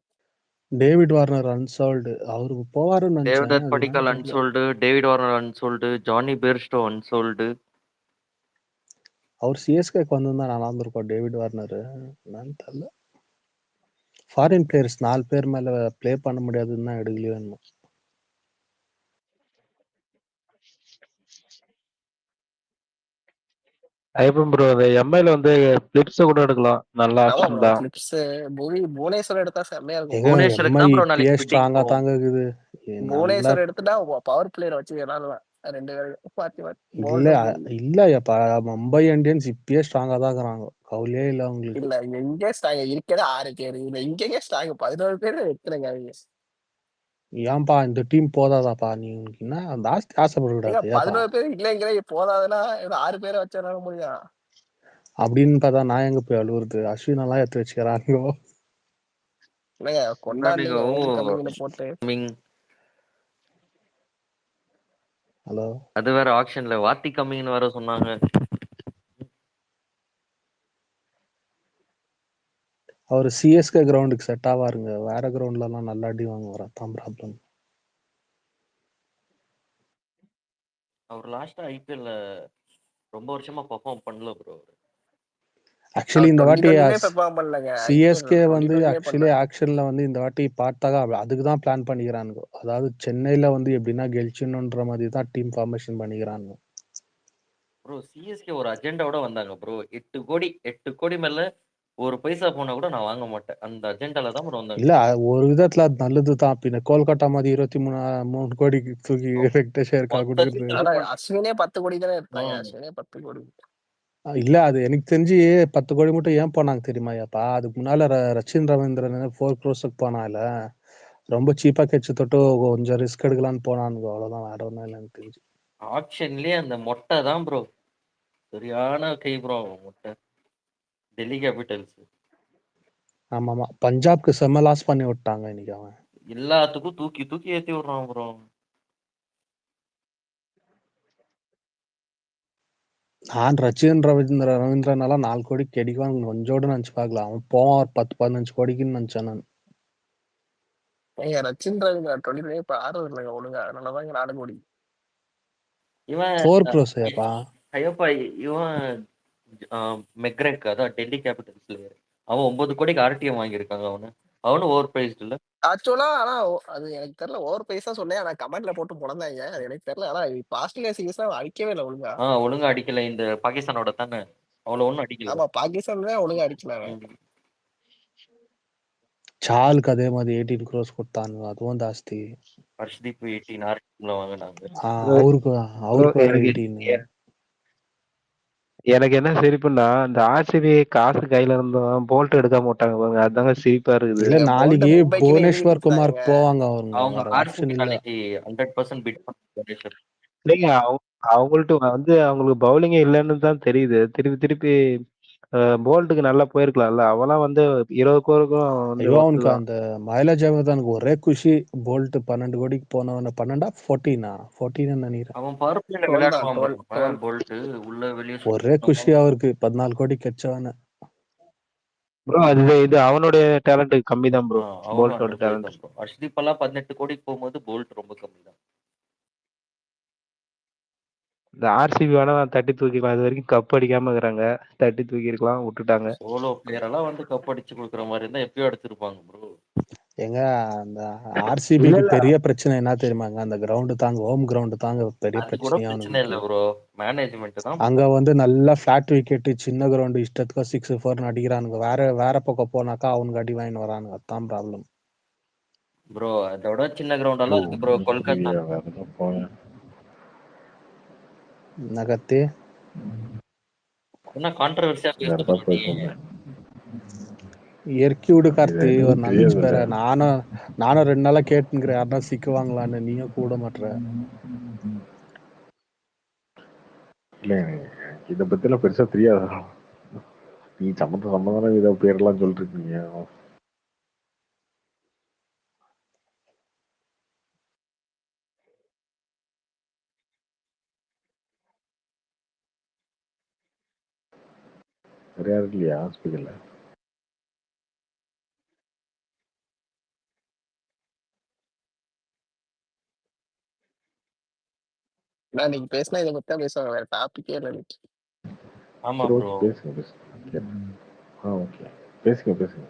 டேவிட் வார்னர் அன்சால்டு அவரு போவாருன்னு நினைச்சேன். தேவதத் அது படிக்கல் ஏன்னு தெரியல. Unsold, David Warner unsold, Jonny Bairstow unsold. அவர் சிஎஸ்கேக்கு வந்திருந்தா நல்லா இருந்திருக்கும் டேவிட் வார்னர். என்னன்னு தெரியல. ஃபாரின் பிளேயர்ஸ் 4 பேர் மேல ப்ளே பண்ண முடியாதுன்னு தான் எடுக்கலையோ என்னமோ. ஐயப்பன் ப்ரோ எம்ஐல வந்து பிளிப்ஸ் கூட எடுக்கலாம். நல்ல ஆமா ஆப்ஷன் ப்ரோ தான். கிளிப்ஸ் புவனேஸ்வர் எடுத்தா செம்மையா இருக்கும். ஏங்க புவனேஸ்வருக்கு எம்ஐ தான் ப்ரோ இப்பயே நாளைக்கு பிட்டிங் ஸ்ட்ராங்கா போகும். தாங்க இருக்குது. நல்லா புவனேஸ்வர் எடுத்துட்டா பவர் பிளேயர் வச்சு விளாடலாம். 2 பேரும் மாத்தி மாத்தி இல்ல போல்டும் இல்லப்பா மும்பை இந்தியன்ஸ் இப்பயே ஸ்ட்ராங்கா தான் இருக்கிறாங்க. கவலையே இல்ல அவங்களுக்கு. இல்ல எங்க ஸ்ட்ராங் இருக்கிறது 6 பேர். இல்ல இங்கே ஸ்ட்ராங் 11 பேர் எடுத்துருங்க அவங்க. ஏன்பா இந்த டீம் போதாதாப்பா? நீ உனக்கு என்ன ஜாஸ்தி ஆசைப்பட ஏங்க கூடாது. ஏப்பா 11 பேர் இல்லைங்கிற போதாதுன்னா 6 பேரை வச்சால முடியும். அப்படின்னு பார்த்தா நான் எங்க போய் அழுவுறது? அஸ்வின் எல்லாம் எடுத்து வச்சுக்கிறாங்க. இல்லைங்க கொண்டாடுங்க ஹோம் கமிங்னு போட்டு. ஹலோ அது வேற ஆக்ஷன்ல வாத்தி கம்மிங்னு வேற சொன்னாங்க. அவர் சிஎஸ்கே கிரவுண்டுக்கு செட் ஆவாருங்க. வேற கிரவுண்ட்ல எல்லாம் நல்லா அடி வாங்குவார். அதான் ப்ராப்ளம். அவர் லாஸ்டா ஐபிஎல்ல ரொம்ப வருஷமா பெர்ஃபார்ம் பண்ணல ப்ரோ. ஆக்சுவலி இந்த வாட்டி பெர்ஃபார்ம் பண்ணலங்க. சிஎஸ்கே வந்து 2020 ஆக்சுவலி ஆக்ஷன்ல வந்து இந்த வாட்டி பார்த்தாங்க. அதுக்கு தான் பிளான் பண்ணிக்கிறானுங்க. அதாவது சென்னையில வந்து எப்படின்னா கெல்ச்சின்னுன்ற மாதிரி தான் டீம் ஃபார்மேஷன் பண்ணிக்கிறானுங்க. ப்ரோ சிஎஸ்கே ஒரு அஜெண்டாவோட வந்தாங்க ப்ரோ. 8 கோடி மேல ஒரு பைசா போனா கூட நான் வாங்க மாட்டேன். அந்த அஜெண்டால தான் ப்ரோ வந்தாங்க. இல்ல ஒரு விதத்துல அது நல்லது தான். பின்ன கோல்கட்டா மாதிரி 23 கோடிக்கு தூக்கி வெங்கடேஷ் இருக்கா கொடுக்குறது. அஸ்வினே 10 கோடி தானே எடுத்தாங்க. அஸ்வினே 10 கோடி. இல்ல அது எனக்கு தெரிஞ்சு 10 கோடி மட்டும் ஏன் போனாங்க தெரியுமாப்பா? அதுக்கு முன்னால ரச்சின் ரவீந்திரன் 4 crores போனால ரொம்ப சீப்பா கட்சி தொட்டு கொஞ்சம் ரிஸ்க் எடுக்கலான்னு போனானுங்க. அவ்வளவுதான். வேற ஒன்றும் இல்லை எனக்கு தெரிஞ்சு. ஆக்ஷன்லயே அந்த மொட்டை தான் ப்ரோ சரியான கை ப்ரோ. மொட்டை டெல்லி கேபிட்டல்ஸ் ஆமாமா பஞ்சாப்க்கு செம்ம லாஸ் பண்ணி விட்டாங்க இன்னைக்கு. அவன் எல்லாத்துக்கும் தூக்கி தூக்கி ஏத்தி விடுறான் ப்ரோ. நான் ரச்சின் ரவீந்திரன் எல்லாம் 4 கோடிக்கு கிடைக்குவான் கொஞ்சோடு நினைச்சு பார்க்கலாம். அவன் போவான் ஒரு 10-15 கோடிக்குன்னு நினைச்சேன் நான். ரச்சின் ரவீந்திரன் 20 இப்ப ஆடுறது இல்லைங்க ஒழுங்கா. அதனாலதான் 4 கோடி. இவன் 4 crores ஏப்பா. ஐயப்பா இவன் மெக்ரெக் அதான் டெல்லி கேபிட்டல்ஸ்ல அவன் 9 கோடிக்கு ஆர்டிஎம் வாங்கியிருக்காங்க. அவனும் ஓவர் பிரைஸ்ட் இல்ல ஆக்சுவலா. ஆனா அது எனக்கு தெரியல. ஓவர் பிரைஸ் தான் சொன்னேன். ஆனா கமெண்ட்ல போட்டு புலந்தாங்க. அது எனக்கு தெரியல. ஆனா ஆஸ்திரேலியா சீரிஸ் அடிக்கவே இல்லை ஒழுங்கா. ஒழுங்கா அடிக்கல. இந்த பாகிஸ்தானோட தானே அவ்வளவு ஒண்ணும் அடிக்கல. ஆமா பாகிஸ்தான் ஒழுங்கா அடிக்கல. சாலுக்கு அதே மாதிரி 18 crores கொடுத்தானுங்க. அதுவும் ஜாஸ்தி. ஹர்ஷ்தீப் 18 ஆர்டிஎம்ல வாங்கினாங்க. அவருக்கு 18. எனக்கு என்ன சிரிப்புன்னா இந்த ஆர்சிபி காசு கையில இருந்தோம் போல்ட் எடுக்காம விட்டாங்க பாருங்க. அதுதாங்க சிரிப்பா இருக்குது. இல்ல நாளைக்கு புவனேஸ்வர் குமார் போவாங்க. அவங்க ஆர்சிபி நாளைக்கு 100% பிட் பண்ணுவாங்க. இல்லைங்க அவங்கள்ட்ட வந்து அவங்களுக்கு பவுலிங்கே இல்லைன்னு தான் தெரியுது. திருப்பி போல்ட்டுக்கு நல்லா போயிருக்கலாம்ல. அவெல்லாம் வந்து 20 கோடிக்கும் ஐயோ அவனுக்கு அந்த மைலேஜ் ஆகுதானுக்கு ஒரே குஷி. போல்ட் 12 கோடிக்கு போனவன 12 14 நினைக்கிறேன். அவன் பவர் பிளேல விளையாடுவான் போல்ட் உள்ள வெளிய ஒரே குஷி அவருக்கு 14 கோடி கிடைச்சவன. ப்ரோ இது அவனுடைய டேலண்ட் கம்மி தான் ப்ரோ. போல்ட்டோட டேலண்ட். ஹர்ஷ்தீப் எல்லாம் 18 கோடிக்கு போகும்போது போல்ட் ரொம்ப கம்மி தான். இந்த ஆர்சிபி வேணா தட்டி தூக்கிக்கலாம். இது வரைக்கும் கப் அடிக்காம இருக்கிறாங்க. தட்டி தூக்கி இருக்கலாம் விட்டுட்டாங்க. சோலோ பிளேயர் எல்லாம் வந்து கப் அடிச்சு கொடுக்குற மாதிரி இருந்தா எப்பயோ அடிச்சிருப்பாங்க ப்ரோ. எங்க அந்த ஆர்சிபிக்கு பெரிய பிரச்சனை என்ன தெரியுமாங்க? அந்த கிரவுண்ட் தாங்க ஹோம் கிரவுண்ட் தாங்க பெரிய பிரச்சனை இல்ல ப்ரோ. மேனேஜ்மென்ட் தான். அங்க வந்து நல்ல ஃபிளாட் விக்கெட் சின்ன கிரவுண்ட் இஷ்டத்துக்கு 6-4 அடிக்கிறானுங்க. வேற பக்கம் போனாக்கா அவனுக்கு அடி வாங்கி வரானுங்க. அதான் ப்ராப்ளம் ப்ரோ. அதோட சின்ன கிரவுண்ட் எல்லாம் இருக்கு ப்ரோ கொல்கத்தா. நகர்த்தி என்ன கான்ட்ரோவர்சியா பேசுறீங்க? இயற்கை விடு கார்த்தி. ஒரு நம்பிச்சு பேர நானும் 2 நாளா கேட்டுங்கிறேன். யாருன்னா சிக்குவாங்களான்னு. நீயும் கூட மாட்ற. இல்ல இதை பத்தி எல்லாம் பெருசா தெரியாது. நீ சம்மந்தமான இதை பேரெல்லாம் சொல்லிட்டு இருக்கீங்க. வேற யாரும் இல்லையா ஸ்பீக்கர்ல? நீங்க பேசினா இதை பத்தி தான் பேசுவாங்க, வேற டாபிக்கே இல்லை. ஆமா சரி, ப்ரோ. ஓகே, பேசுங்க. ஓகே, பேசுங்க.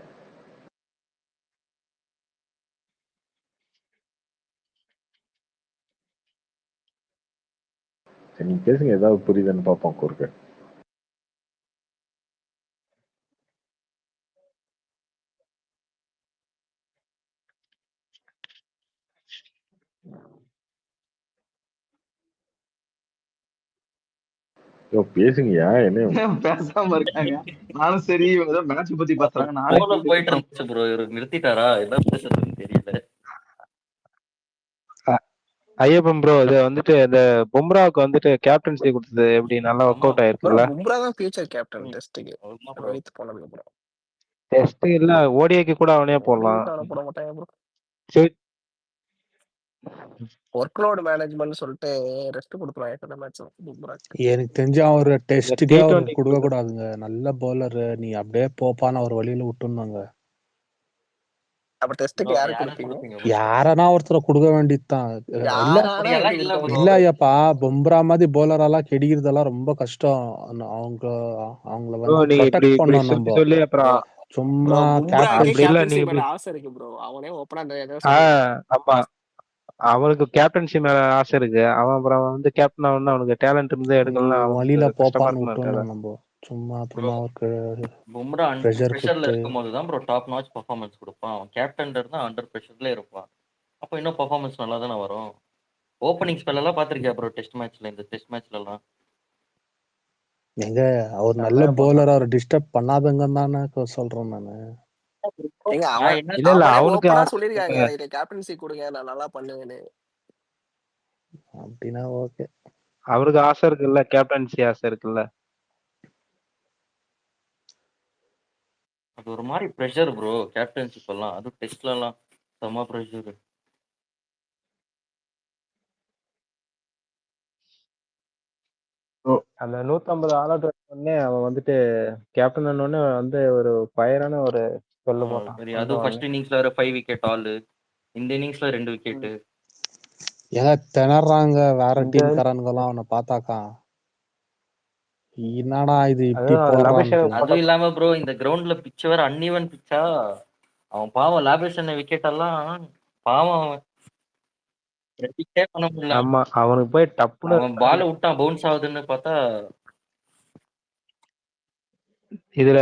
சரி, நீங்க பேசுங்க, ஏதாவது புரியுதுன்னு பார்ப்போம் குறுக்க. பேசுங்கயா, என்ன பேசாம இருக்காங்க. நானும் சரி ஏதோ மேட்ச் பத்தி பேசுறாங்க, நானே போயிட்டு இருந்துச்சு ப்ரோ. இவரு நிறுத்திட்டாரா? என்ன பேசுறதுன்னு தெரியல. ஐயப்பன் ப்ரோ, இது வந்துட்டு இந்த பும்ராவுக்கு வந்துட்டு கேப்டன்சி கொடுத்தது எப்படி நல்லா ஒர்க் அவுட் ஆயிருக்குல்ல? பும்ரா தான் ஃபியூச்சர் கேப்டன் டெஸ்ட்டுக்கு. ரோஹித் போனதுக்கு அப்புறம் டெஸ்ட் இல்ல, ஓடிஐக்கு கூட அவனே போடலாம். போட மாட்டாங்க ப்ரோ. சரி, ஒர்க்லோட் மேனேஜ்மெண்ட் சொல்லிட்டு ரெஸ்ட் கொடுத்துருவாங்க மேட்ச் பும்ராக்கு. எனக்கு தெரிஞ்ச ஒரு டெஸ்ட்டுக்கே அவர் கொடுக்க கூடாதுங்க. நல்ல பவுலர், நீ அப்படியே போப்பான்னு அவர் வழியில விட்டுருந்தாங்க. அப்ப டெஸ்ட்டுக்கு யாரு கொடுப்பீங்க? யாரனா ஒருத்தரை கொடுக்க வேண்டியதுதான். இல்ல ஐயப்பா, பும்ரா மாதிரி பவுலர் எல்லாம் கெடிக்கிறதெல்லாம் ரொம்ப கஷ்டம். அவங்கள வந்து ப்ரொடெக்ட் பண்ணோம் நம்ம. சொல்லி அப்புறம் சும்மா ஆசை இருக்கு ப்ரோ. அவனே ஓபனா ஆமா, அவனுக்கு கேப்டன்சி மேல ஆசை இருக்கு. அவன் அப்புறம் வந்து கேப்டன் ஆகணும், அவனுக்கு டேலண்ட் இருந்து எடுக்கலாம். வழியில போப்பான்னு விட்டோம் நம்ம. சும்மா அப்புறமா அவருக்கு பும்ரா பிரஷர் ப்ரெஷர்ல இருக்கும்போது தான் ப்ரோ டாப் நாச் பெர்ஃபார்மன்ஸ் கொடுப்பான். அவன் கேப்டன் இருந்தா அண்டர் ப்ரெஷர்ல இருப்பான். அப்போ இன்னும் பெர்ஃபார்மன்ஸ் நல்லா தானே வரும். ஓப்பனிங் ஸ்பெல் எல்லாம் பாத்திருக்கியா ப்ரோ? டெஸ்ட் மேட்ச்ல, இந்த டெஸ்ட் மேட்ச்ல எல்லாம் எங்க அவர் நல்ல பவுலர், அவர் டிஸ்டர்ப் பண்ணாதங்கன்னு தானே சொல்றேன் நானு. இல்ல அவனுக்கு சொல்லிருக்காங்க கேப்டன்சி கொடுங்க, நான் நல்லா பண்ணுவேன்னு. அப்படின்னா ஓகே. அவருக்கு ஆசை இருக்குல்ல, கேப்டன்சி ஆசை இருக்குல்ல. அது ஒரு மாதிரி ப்ரெஷர் ப்ரோ கேப்டன்ஷிப் எல்லாம். அது டெஸ்ட்ல எல்லாம் செம்ம ப்ரெஷர். அந்த 150 ஆல் அவுட் உடனே அவன் வந்துட்டு கேப்டன் உடனே வந்து ஒரு ஃபயரான ஒரு சொல்ல போட்டான். சரி, அது ஃபர்ஸ்ட் இன்னிங்ஸ்ல ஒரு 5 விக்கெட் ஆல், இந்த இன்னிங்ஸ்ல 2 விக்கெட். ஏங்க திணறாங்க வேற டீம் காரனுங்கலாம் அவனை பார்த்தாக்கா. என்னடா இது இப்படி போறான்னு. அதுவும் இல்லாம ப்ரோ இந்த கிரவுண்ட்ல பிட்ச் வேற அன்இவன் பிட்சா. அவன் பாவம் லாபேஷன் விக்கெட் எல்லாம் பாவம் அவன் ப்ரெடிக்டே பண்ண முடியல. ஆமா, அவனுக்கு போய் டப்புன்னு அவன் பால் விட்டான், பவுன்ஸ் ஆகுதுன்னு பார்த்தா. இதுல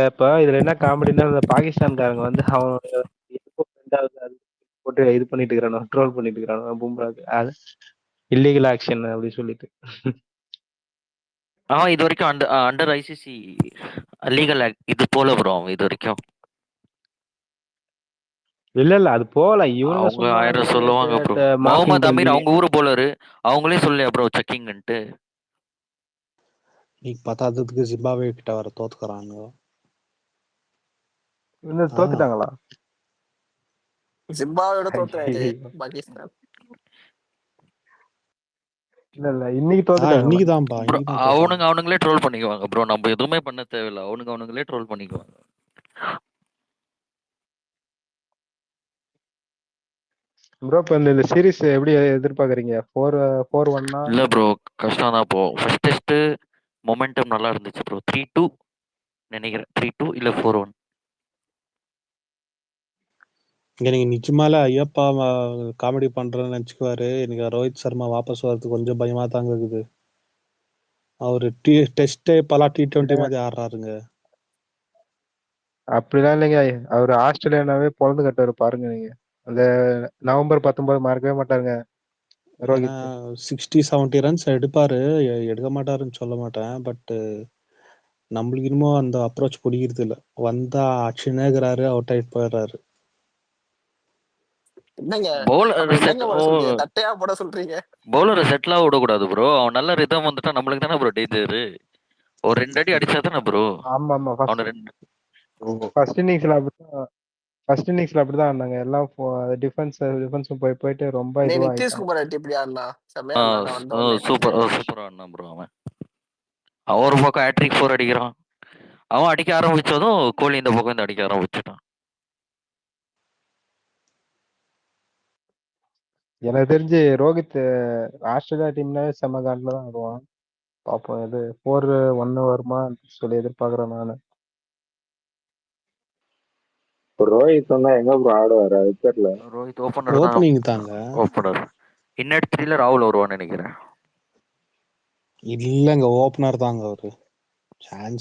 என்ன காமெடினா, இந்த பாகிஸ்தான்காரங்க வந்து அவனோட போட்டு இது பண்ணிட்டு இருக்கிறானோ, ட்ரோல் பண்ணிட்டு இருக்கிறானோ பும்ராக்கு. அது இல்லீகல் ஆக்ஷன் அப்படி சொல்லிட்டு. இது வரைக்கும் அண்டர் ஐசிசி லீகல் இது போல ப்ரோ அவன் இது வரைக்கும். இல்ல அது போல. இவங்க அவங்க 1000 சொல்லுவாங்க ப்ரோ. முகமது அமீர் அவங்க ஊரு போலரு, அவங்களே சொல்லலையா ப்ரோ செக்கிங்ன்ட்டு. நீ பத்தாததுக்கு ஜிம்பாப்வே கிட்ட வர தோத்துக்கறாங்க. இன்னும் தோத்துட்டாங்களா? ஜிம்பாப்வேயோட தோத்துறாங்க பாகிஸ்தான். இல்ல இன்னைக்கு தோத்துட்டாங்க. இன்னைக்கு தான்ப்பா. அவனுங்களே ட்ரோல் பண்ணிக்குவாங்க ப்ரோ. நம்ம எதுவுமே பண்ண தேவையில்லை, அவனுங்களே ட்ரோல் பண்ணிக்குவாங்க. ப்ரோ இப்ப இந்த சீரிஸ் எப்படி எதிர்பார்க்கறீங்க? 4-1 இல்ல ப்ரோ, கஷ்டம் தான். போ ஃபர்ஸ்ட் டெஸ்ட் மொமெண்டம் நல்லா இருந்துச்சு ப்ரோ. 3-2 நினைக்கிறேன். 3-2 இல்ல 4-1. நீங்க நிச்சயமால ஐயப்பா காமெடி பண்றேன்னு நினைச்சுக்குவாரு. எனக்கு ரோஹித் சர்மா வாபஸ் வரதுக்கு கொஞ்சம் பயமா தாங்க இருக்குது. அவரு டெஸ்ட் இப்பெல்லாம் T20 மாதிரி ஆடுறாருங்க. அப்படிலாம் இல்லைங்க. அவரு ஆஸ்திரேலியானாவே பொழந்து கட்டுவாரு பாருங்க. நீங்க அந்த நவம்பர் 19 மறக்கவே மாட்டாருங்க ரோஹித். 60-70 ரன்ஸ் எடுப்பாரு, எடுக்க மாட்டாருன்னு சொல்ல மாட்டேன். பட் நம்மளுக்கு இன்னமும் அந்த அப்ரோச் பிடிக்கிறது இல்லை. வந்தா அக்ஷனேகிறாரு, அவுட் ஆயிட்டு போயிடுறாரு. தட்டையா போட சொல்றீங்க. பவுலரை செட்டிலா விடக்கூடாது ப்ரோ. அவன் நல்ல ரிதம் வந்துட்டா நம்மளுக்கு தானே ப்ரோ டேஞ்சரு. ஒரு 2 அடி அடிச்சா தானே ப்ரோ ஆமா ஆமா அவனை 2 ஃபர்ஸ்ட் இன்னிங்ஸ்ல அப்படிதான் ஆனாங்க எல்லாம். டிஃபென்ஸும் போயிட்டு ரொம்ப இதுவா நிதிஷ் ஆயிட்டாங்க. குமார் ரெட்டி இப்படி ஆடினா செம்மையா ஆடினா வந்த உடனே சூப்பரா ஆடினான் ப்ரோ அவன். ஒரு பக்கம் ஹேட்ரிக் 4 அடிக்கிறான். அவன் அடிக்க ஆரம்பிச்சதும் கோலி இந்த பக்கம் இருந்து அடிக்க ஆரம்பிச்சுட்டான். எனக்கு தெரிஞ்சு ரோஹித் ஆஸ்திரேலியா டீம்னாவே செம்ம காண்டில் தான் ஆடுவான். பார்ப்போம் இது 4-1 வருமா சொல்லி எதிர்பார்க்குறேன் நான். ரோஹித் வந்தா எங்க ப்ரோ ஆடுவாரு அது தெரியல. ரோஹித் ஓப்பனர் தான். ஓப்பனிங் தாங்க. ஓப்பனர் இன்னட் 3ல ராகுல் வருவான்னு நினைக்கிறேன். இல்லங்க ஓப்பனர் தாங்க அவரு. சான்ஸ்